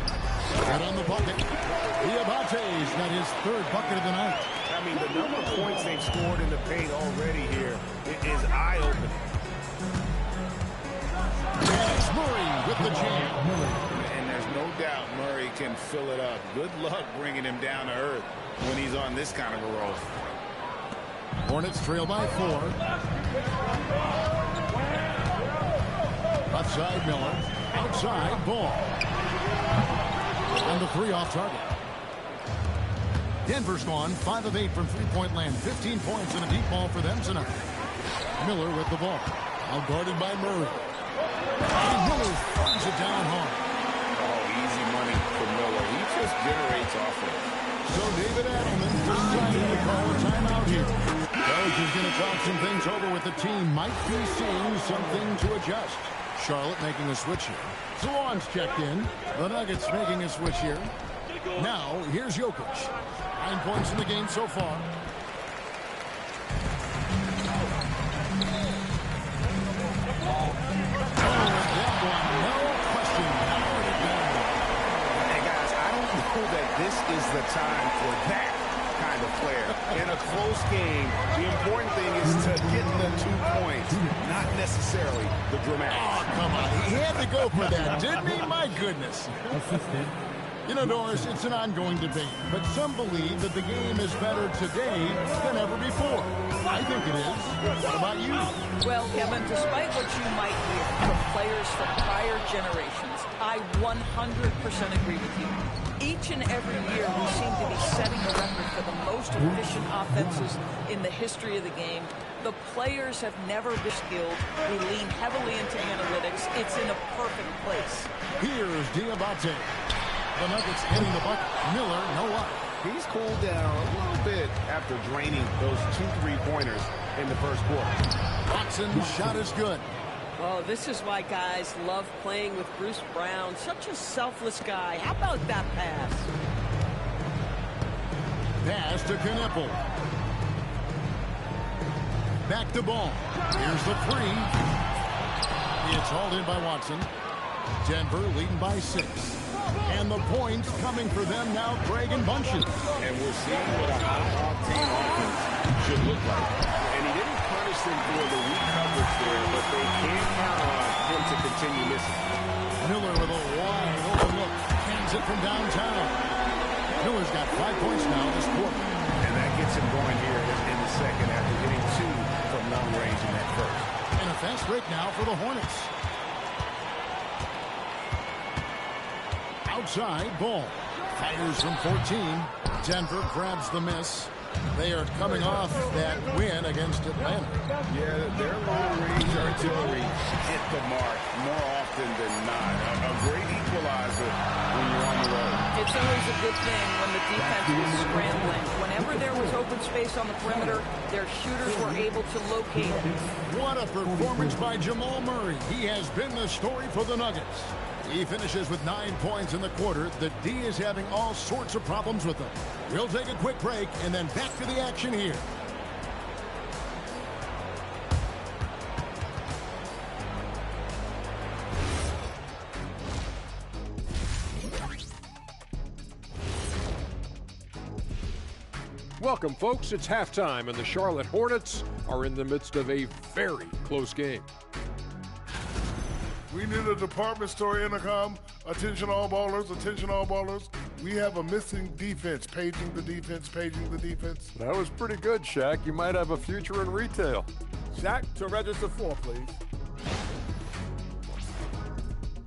Right on the bucket. Diabate's got his 3rd bucket of the night. I mean, the number of points they've scored in the paint already here is eye-opening. Yes, Murray with the jam. And there's no doubt Murray can fill it up. Good luck bringing him down to earth when he's on this kind of a roll. Hornets trail by 4. Outside Miller. Outside Ball. And the 3 off target. Denver's gone 5 of 8 from three-point land. 15 points and a deep ball for them tonight. Miller with the ball. Now guarded by Murray. And Miller throws it down hard. Oh, easy money for Miller. He just generates offense. So David Adelman decided to call a timeout here. Coach is going to talk some things over with the team. Might be seeing something to adjust. Charlotte making a switch here. Zawan's checked in. The Nuggets making a switch here. Now, here's Jokic. 9 points in the game so far. This is the time for that kind of player. In a close game, the important thing is to get the 2 points, not necessarily the dramatics. Oh, come on. He had to go for that, didn't he? My goodness. You know, Doris, it's an ongoing debate, but some believe that the game is better today than ever before. I think it is. What about you? Well, Kevin, despite what you might hear from players from prior generations, I 100% agree with you. Each and every year, we seem to be setting the record for the most efficient offenses in the history of the game. The players have never been skilled. We lean heavily into analytics. It's in a perfect place. Here's Diabate. The Nuggets hitting the bucket. Miller, no luck. He's cooled down a little bit after draining those 2 3-pointers in the first quarter. Watson's shot is good. Well, this is why guys love playing with Bruce Brown. Such a selfless guy. How about that pass? Pass to Knueppel. Back to Ball. Here's the 3. It's hauled in by Watson. Denver leading by 6. And the points coming for them now, Craig and Bunches. And we're seeing what a high-octane offense should look like. And he didn't punish them for the weak coverage there, but they can't count on him to continue missing. Miller with a wide open look. Hands it from downtown. Miller's got 5 points now this quarter. And that gets him going here in the second after hitting 2 from long range in that first. And a fast break now for the Hornets. Outside, Ball. Fires from 14. Denver grabs the miss. They are coming off that win against Atlanta. Yeah, their long-range artillery hit the mark more often than not. A great equalizer when you're on the road. It's always a good thing when the defense was scrambling. Whenever there was open space on the perimeter, their shooters were able to locate it. What a performance by Jamal Murray. He has been the story for the Nuggets. He finishes with 9 points in the quarter. The D is having all sorts of problems with them. We'll take a quick break and then back to the action here. Welcome, folks. It's halftime, and the Charlotte Hornets are in the midst of a very close game. We need a department store intercom. Attention all ballers, attention all ballers. We have a missing defense. Paging the defense, paging the defense. That was pretty good, Shaq. You might have a future in retail. Shaq, to register 4, please.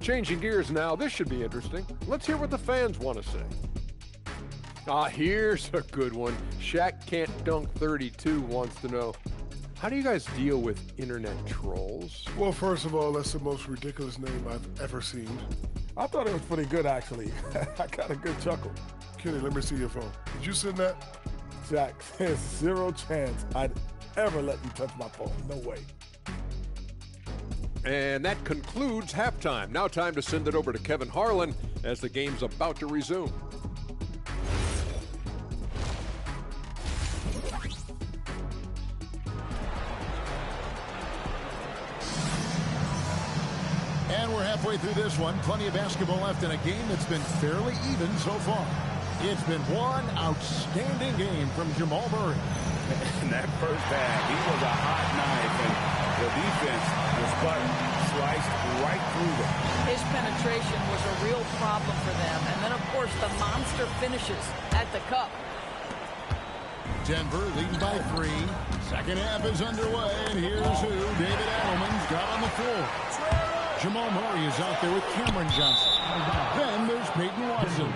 Changing gears now. This should be interesting. Let's hear what the fans want to say. Here's a good one. Shaq Can't Dunk 32 wants to know, how do you guys deal with internet trolls? Well, first of all, that's the most ridiculous name I've ever seen. I thought it was pretty good, actually. I got a good chuckle. Kenny, let me see your phone. Did you send that? Jack, there's 0 chance I'd ever let you touch my phone. No way. And that concludes halftime. Now time to send it over to Kevin Harlan as the game's about to resume. And we're halfway through this one. Plenty of basketball left in a game that's been fairly even so far. It's been one outstanding game from Jamal Murray. In that first half, he was a hot knife, and the defense was sliced right through them. His penetration was a real problem for them. And then, of course, the monster finishes at the cup. Denver leading by 3. Second half is underway, and here's who David Adelman's got on the floor. Jamal Murray is out there with Cameron Johnson. Then there's Peyton Watson.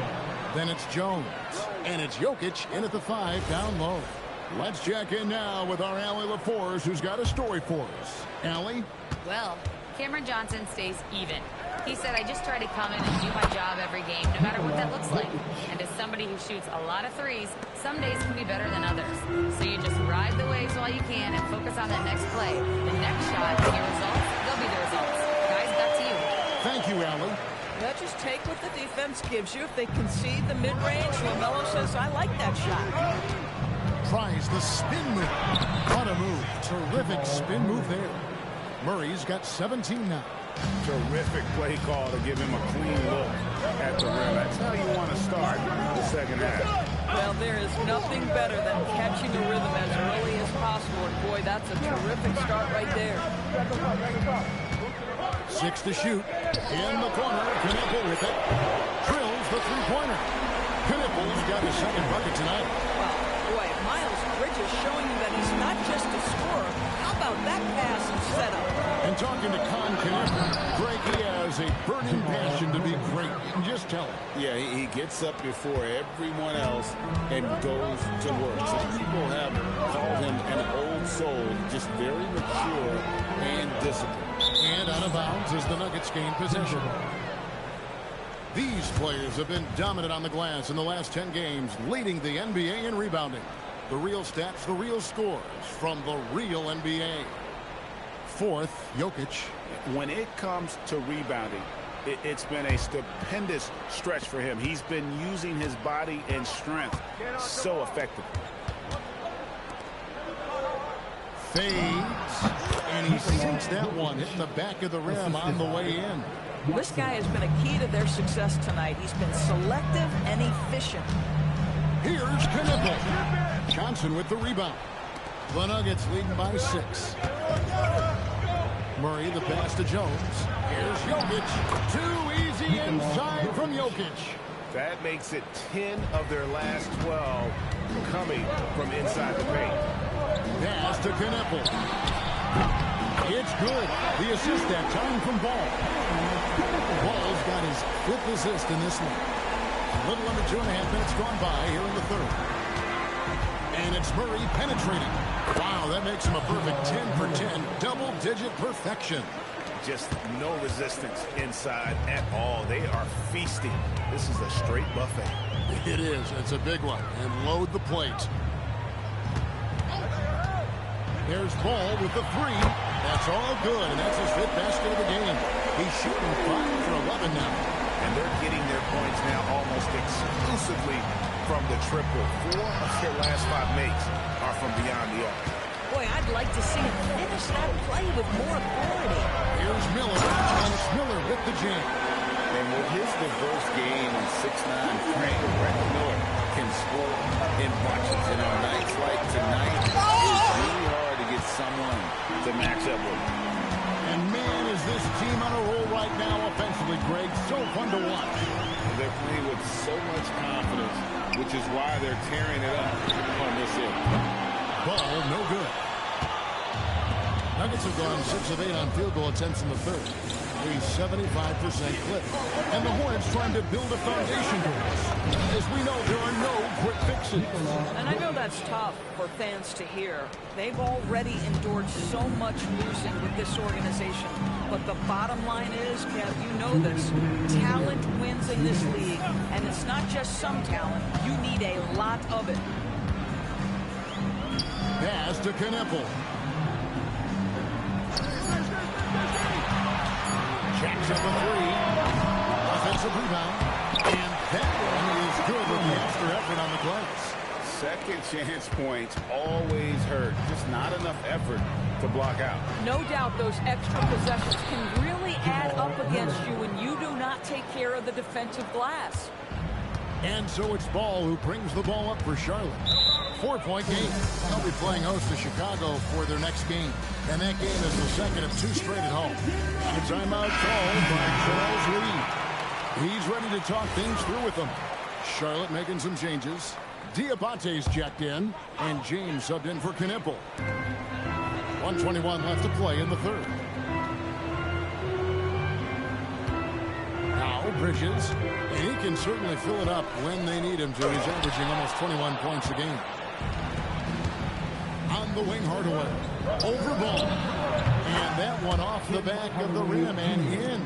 Then it's Jones. And it's Jokic in at the 5 down low. Let's check in now with our Allie LaForce, who's got a story for us. Allie? Well, Cameron Johnson stays even. He said, I just try to come in and do my job every game, no matter what that looks like. And as somebody who shoots a lot of threes, some days can be better than others. So you just ride the waves while you can and focus on that next play. The next shot and your results, they'll be the results. Guys, back to you. Thank you, Allie. Now just take what the defense gives you. If they concede the mid-range, LaMelo says, I like that shot. Tries the spin move. What a move. Terrific spin move there. Murray's got 17 now. Terrific play call to give him a clean look at the rim. That's how you want to start the second half. Well, there is nothing better than catching a rhythm as early as possible. And boy, that's a terrific start right there. 6 to shoot. In the corner, Knueppel with it. Drills the three-pointer. Knueppel's got his second bucket tonight. Wow, boy, Miles Bridges showing you that he's not just a scorer. How about that pass and setup? And talking to Con Knueppel, Greg, he has a burning passion to be great. You can just tell him. Yeah, he gets up before everyone else and goes to work. Some people have called him an old soul, just very mature and disciplined. And out of bounds as the Nuggets gain possession. These players have been dominant on the glass in the last 10 games, leading the NBA in rebounding. The real stats, the real scores from the real NBA. Fourth, Jokic. When it comes to rebounding, it's been a stupendous stretch for him. He's been using his body and strength so effectively. Fades, and he sinks that one, hitting the back of the rim on the way in. This guy has been a key to their success tonight. He's been selective and efficient. Here's Knueppel. Johnson with the rebound. The Nuggets leading by 6. Murray, the pass to Jones. Here's Jokic. Too easy inside from Jokic. That makes it 10 of their last 12 coming from inside the paint. Pass to Knueppel. It's good. The assist that time from Ball. Ball's got his 5th assist in this one. A little under 2.5 minutes gone by here in the third. And it's Murray penetrating. Wow, that makes him a perfect 10 for 10. Double-digit perfection. Just no resistance inside at all. They are feasting. This is a straight buffet. It is. It's a big one. And load the plate. There's Ball with the 3. That's all good, and that's his 5th basket of the game. He's shooting 5 for 11 now. And they're getting their points now almost exclusively from the triple. 4 of their last 5 makes are from beyond the arc. Boy, I'd like to see him finish that play with more authority. Here's Miller, and it's Miller with the jam. And with his diverse game and 6'9" frame, Brett Miller can score in bunches. And on nights like tonight, it's really hard to get someone to match up with him. And man, is this team on a roll right now offensively, Greg. So fun to watch. They're playing with so much confidence, which is why they're tearing it up on this end. Ball, no good. Nuggets have gone 6 of 8 on field goal attempts in the third. A 75% clip. And the Hornets trying to build a foundation for this. As we know, there are no quick fixes. And I know that's tough for fans to hear. They've already endured so much losing with this organization. But the bottom line is, Kev, you know this. Talent wins in this league. And it's not just some talent. You need a lot of it. Pass to Knueppel. Jacks up a 3. Offensive rebound. And that one is good with the extra effort on the glass. Second chance points always hurt. Just not enough effort to block out. No doubt those extra possessions can really add up against you when you do not take care of the defensive glass. And so it's Ball who brings the ball up for Charlotte. 4-point game. They'll be playing host to Chicago for their next game. And that game is the second of 2 straight at home. A timeout called by Charles Lee. He's ready to talk things through with them. Charlotte making some changes. Diabate's checked in. And James subbed in for Knueppel. 1:21 left to play in the third. Now Bridges. And he can certainly fill it up when they need him to. He's averaging almost 21 points a game. On the wing, Hardaway. Over Ball. And that one off the back of the rim and in.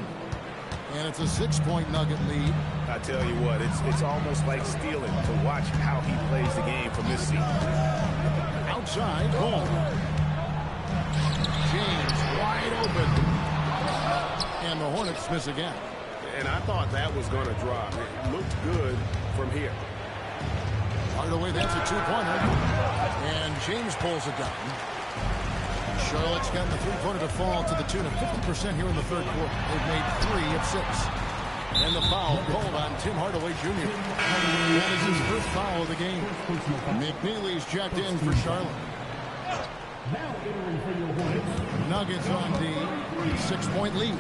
And it's a 6-point Nugget lead. I tell you what, it's almost like stealing to watch how he plays the game from this seat. Outside, Ball. James wide open. And the Hornets miss again. And I thought that was going to drop. It looked good from here. Hardaway, that's a 2-pointer. And James pulls it down. Charlotte's gotten the 3-pointer to fall to the tune of 50% here in the third quarter. They've made 3 of 6. And the foul called on Tim Hardaway Jr. That is his first foul of the game. McNeely's checked in for Charlotte. Nuggets on the 6-point lead.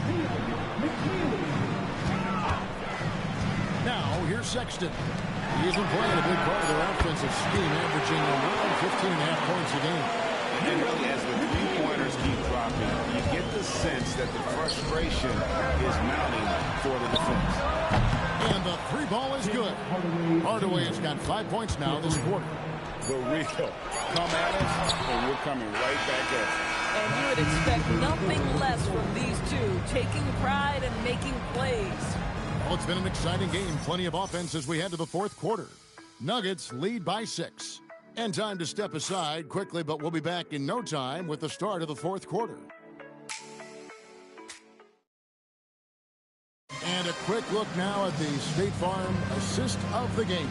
Now, here's Sexton. He isn't playing a big part of their offensive scheme, averaging around 15.5 points a game. And really, as the three-pointers keep dropping, you get the sense that the frustration is mounting for the defense. And the three ball is good. Hardaway has got 5 points now this quarter. The real come at us, and we're coming right back at you. And you would expect nothing less from these two, taking pride and making plays. Well, it's been an exciting game. Plenty of offense as we head to the fourth quarter. Nuggets lead by 6. And time to step aside quickly, but we'll be back in no time with the start of the fourth quarter. And a quick look now at the State Farm assist of the game.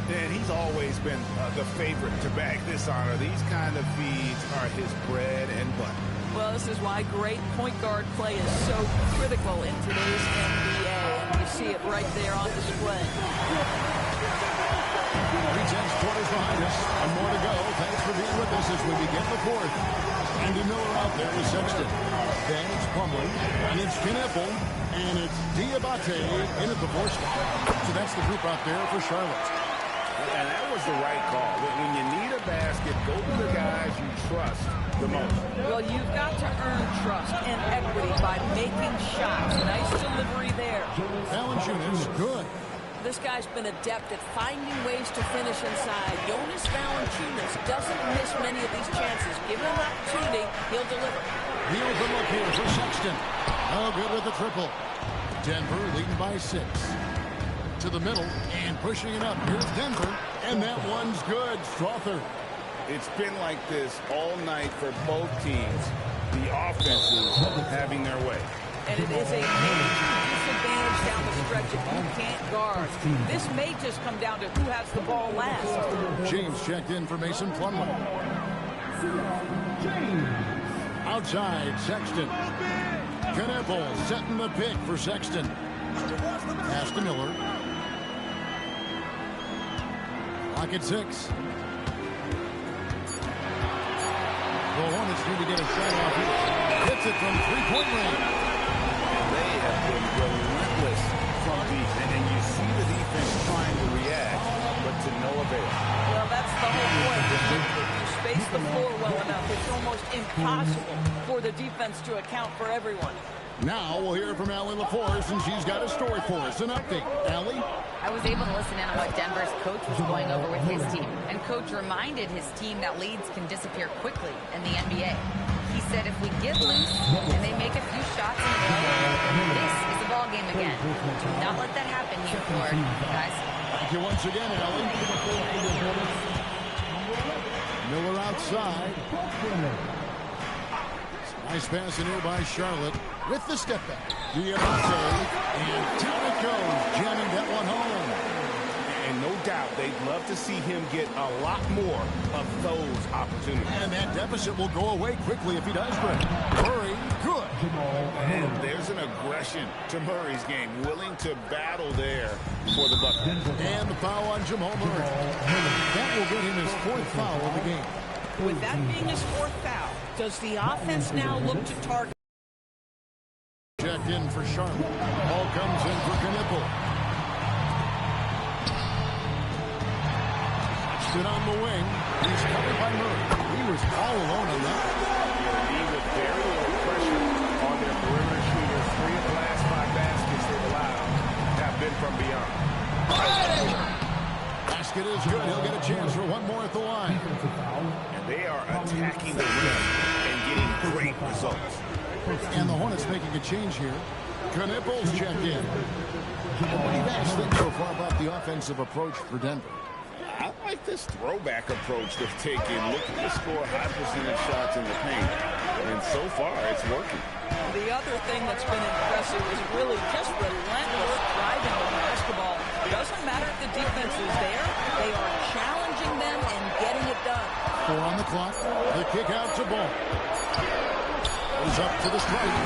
Dan, he's always been the favorite to bag this honor. These kind of feeds are his bread and butter. Well, this is why great point guard play is so critical in today's NBA, and you see it right there on display. 3/10 quarters behind us, and more to go. Thanks for being with us as we begin the fourth. Andy Miller out there with Sexton. Then it's Plumlee, and it's Knueppel, and it's Diabate in at the 4 spot. So that's the group out there for Charlotte. And that was the right call. When you need a basket, go to the guys you trust the most. Well, you've got to earn trust and equity by making shots. Nice delivery there. Valanciunas, good. This guy's been adept at finding ways to finish inside. Jonas Valanciunas doesn't miss many of these chances. Give him an opportunity, he'll deliver. The open look here for Sexton. Oh, good with the triple. Denver leading by 6. To the middle and pushing it up. Here's Denver, and that one's good. Strother. It's been like this all night for both teams. The offenses having their way. And it is a major disadvantage down the stretch if you can't guard. This may just come down to who has the ball last. James checked in for Mason Plumlee. Outside, Sexton. Knueppel setting the pick for Sexton. Pass to Miller. Clock at 6. The Hornets need to get a shot off here. Hits it from 3-point range. They have been relentless from deep, and you see the defense trying to react, but to no avail. Well, that's the whole point. If you space the floor well enough, it's almost impossible for the defense to account for everyone. Now we'll hear from Allie LaForce, and she's got a story for us. An update. Allie? I was able to listen in on what Denver's coach was going over with his team. And coach reminded his team that leads can disappear quickly in the NBA. He said if we get loose and they make a few shots in a row, this is the ball game again. Do not let that happen here, Florida, guys. Thank you once again, Allie. Miller outside. Nice pass in here by Charlotte with the step back. Diabate, and down it goes, jamming that one home. And no doubt they'd love to see him get a lot more of those opportunities. And that deficit will go away quickly if he does break. Murray, good. And there's an aggression to Murray's game, willing to battle there for the bucket. And the foul on Jamal Murray. That will get him his 4th foul of the game. With that being his 4th foul, does the offense now look to target? Checked in for Charlotte. Ball comes in for Knueppel. Stood on the wing. He's covered by Murray. He was all alone on that. He with very little pressure on their perimeter shooters. 3 of the last 5 baskets they've allowed have been from beyond. Basket is good. He'll get a chance for one more at the line. And they are attacking the rim and getting great results. And the Hornets making a change here. Knueppel's checked in. What do you guys think so far about the offensive approach for Denver? I like this throwback approach they're taking, looking to score high percentage shots in the paint. And so far, it's working. The other thing that's been impressive is really just relentless driving the basketball. Doesn't matter if the defense is there, they are challenging them and getting it done. 4 on the clock. The kick out to Ball. Goes up to the strike.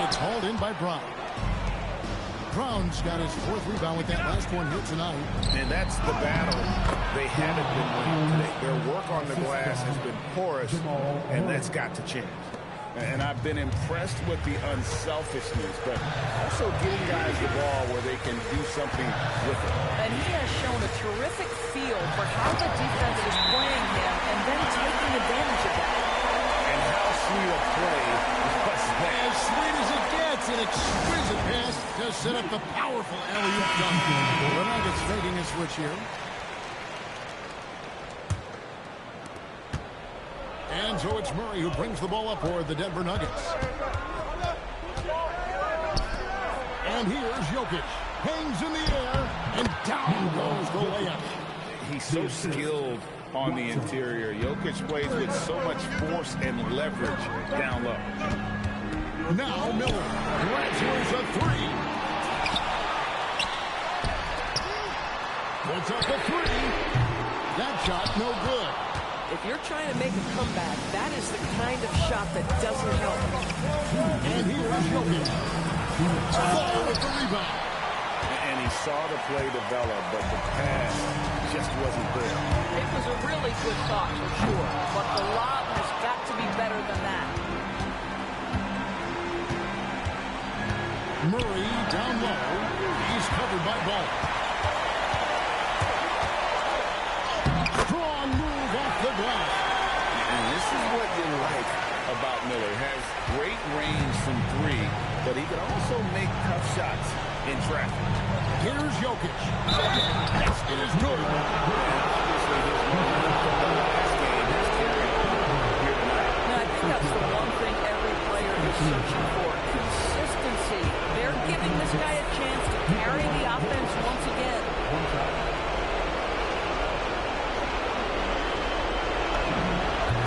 It's hauled in by Brown. Brown's got his 4th rebound with that last one here tonight. And that's the battle they haven't been winning today. Their work on the glass has been porous, and that's got to change. And I've been impressed with the unselfishness, but also getting guys the ball where they can do something with it. And he has shown a terrific feel for how the defense is playing him and then taking advantage of that. And how sweet a play was that. As sweet as it gets, an exquisite pass to set up the powerful alley-oop dunk. The Nuggets making a switch here. And so it's Murray who brings the ball up for the Denver Nuggets. And here's Jokic. Hangs in the air, and down goes the layup. He's so skilled on the interior. Jokic plays with so much force and leverage down low. Now Miller answers a 3. Puts up a 3. That shot no good. If you're trying to make a comeback, that is the kind of shot that doesn't help. And here's Jokic. Ball with the rebound. And he saw the play develop, but the pass just wasn't there. It was a really good thought for sure, but the lob has got to be better than that. Murray down low. He's covered by Ball. Strong move off the glass. And this is what you like about Miller. Has great range from 3, but he can also make tough shots in traffic. Here's Jokic. Yes, it is good. Obviously, his momentum from the last game has carried here tonight. Now, I think that's the one thing every player is searching for. Consistency. They're giving this guy a chance to carry the offense once again.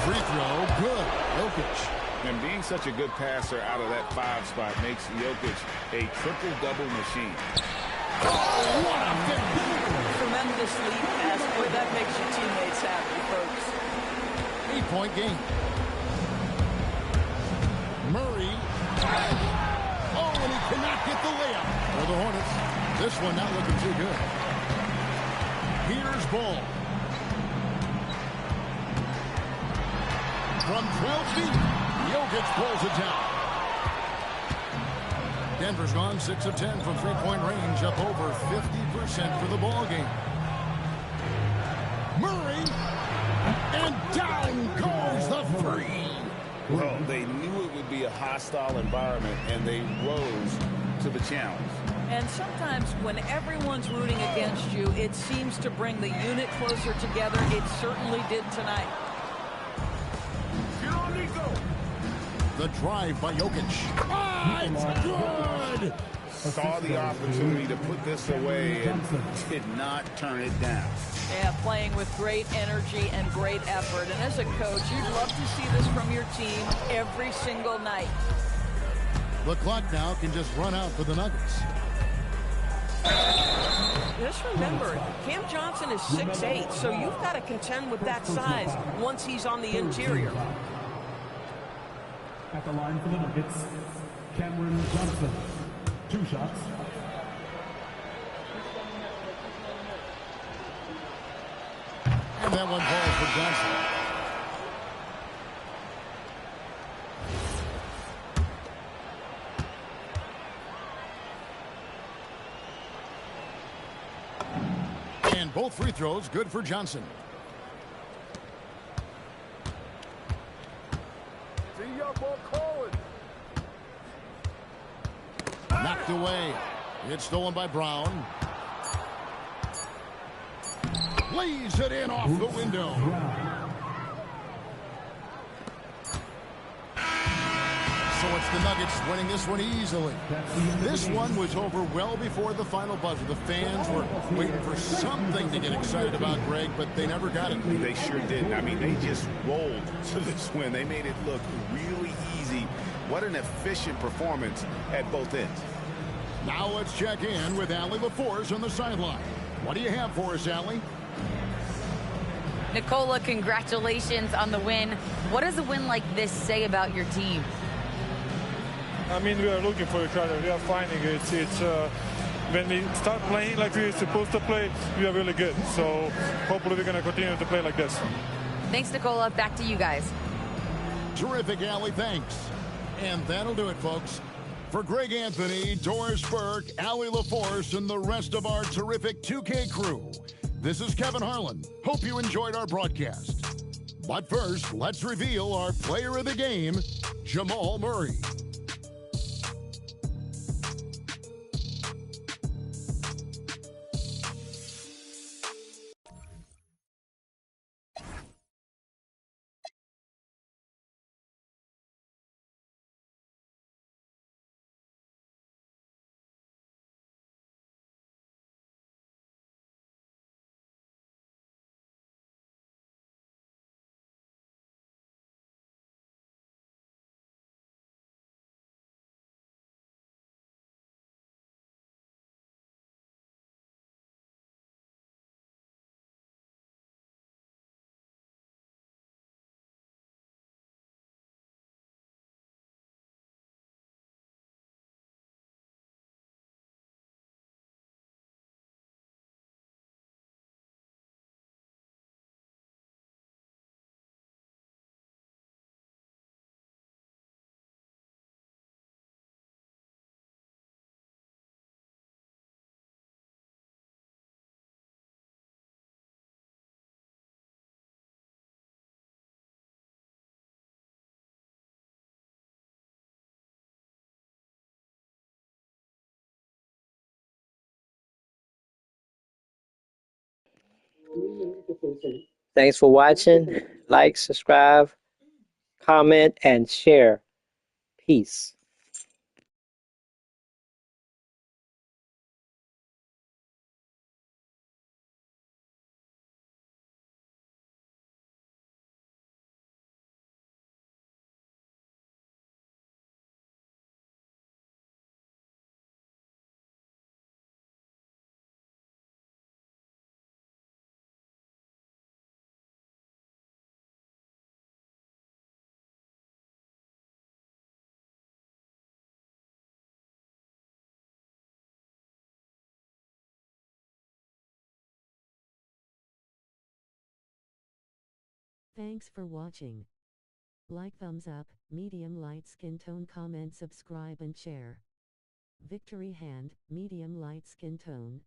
Free throw, good. Jokic. And being such a good passer out of that 5 spot makes Jokic a triple-double machine. Oh, what a fit. Tremendous lead pass. Boy, that makes your teammates happy, folks. 8-point game. Murray. Oh, and he cannot get the layup for the Hornets. This one not looking too good. Here's Ball. From 12 feet, Jokic pulls it down. Denver's gone 6 of 10 from three-point range, up over 50% for the ball game. Murray, and down goes the 3. Well, they knew it would be a hostile environment, and they rose to the challenge. And sometimes when everyone's rooting against you, it seems to bring the unit closer together. It certainly did tonight. The drive by Jokic. Ah, it's good! Saw the opportunity to put this away and did not turn it down. Yeah, playing with great energy and great effort. And as a coach, you'd love to see this from your team every single night. The clock now can just run out for the Nuggets. Just remember, Cam Johnson is 6'8", so you've got to contend with that size once he's on the interior. At the line for the Nuggets, Cameron Johnson. 2 shots. And that one falls for Johnson. And both free throws good for Johnson. Knocked away. It's stolen by Brown. Lays it in off the window. So it's the Nuggets winning this one easily. This one was over well before the final buzzer. The fans were waiting for something to get excited about, Greg, but they never got it. They sure didn't. I mean, they just rolled to this win. They made it look really easy. What an efficient performance at both ends. Now let's check in with Allie LaForce on the sideline. What do you have for us, Allie? Nikola, congratulations on the win. What does a win like this say about your team? I mean, we are looking for each other. We are finding it. It's when we start playing like we're supposed to play, we are really good. So hopefully we're going to continue to play like this. Thanks, Nicola. Back to you guys. Terrific, Allie. Thanks. And that'll do it, folks. For Greg Anthony, Doris Burke, Allie LaForce, and the rest of our terrific 2K crew, this is Kevin Harlan. Hope you enjoyed our broadcast. But first, let's reveal our player of the game, Jamal Murray. Thanks for watching. Like, subscribe, comment, and share. Peace. Thanks for watching. Like, thumbs up, medium light skin tone, comment, subscribe and share. Victory hand, medium light skin tone.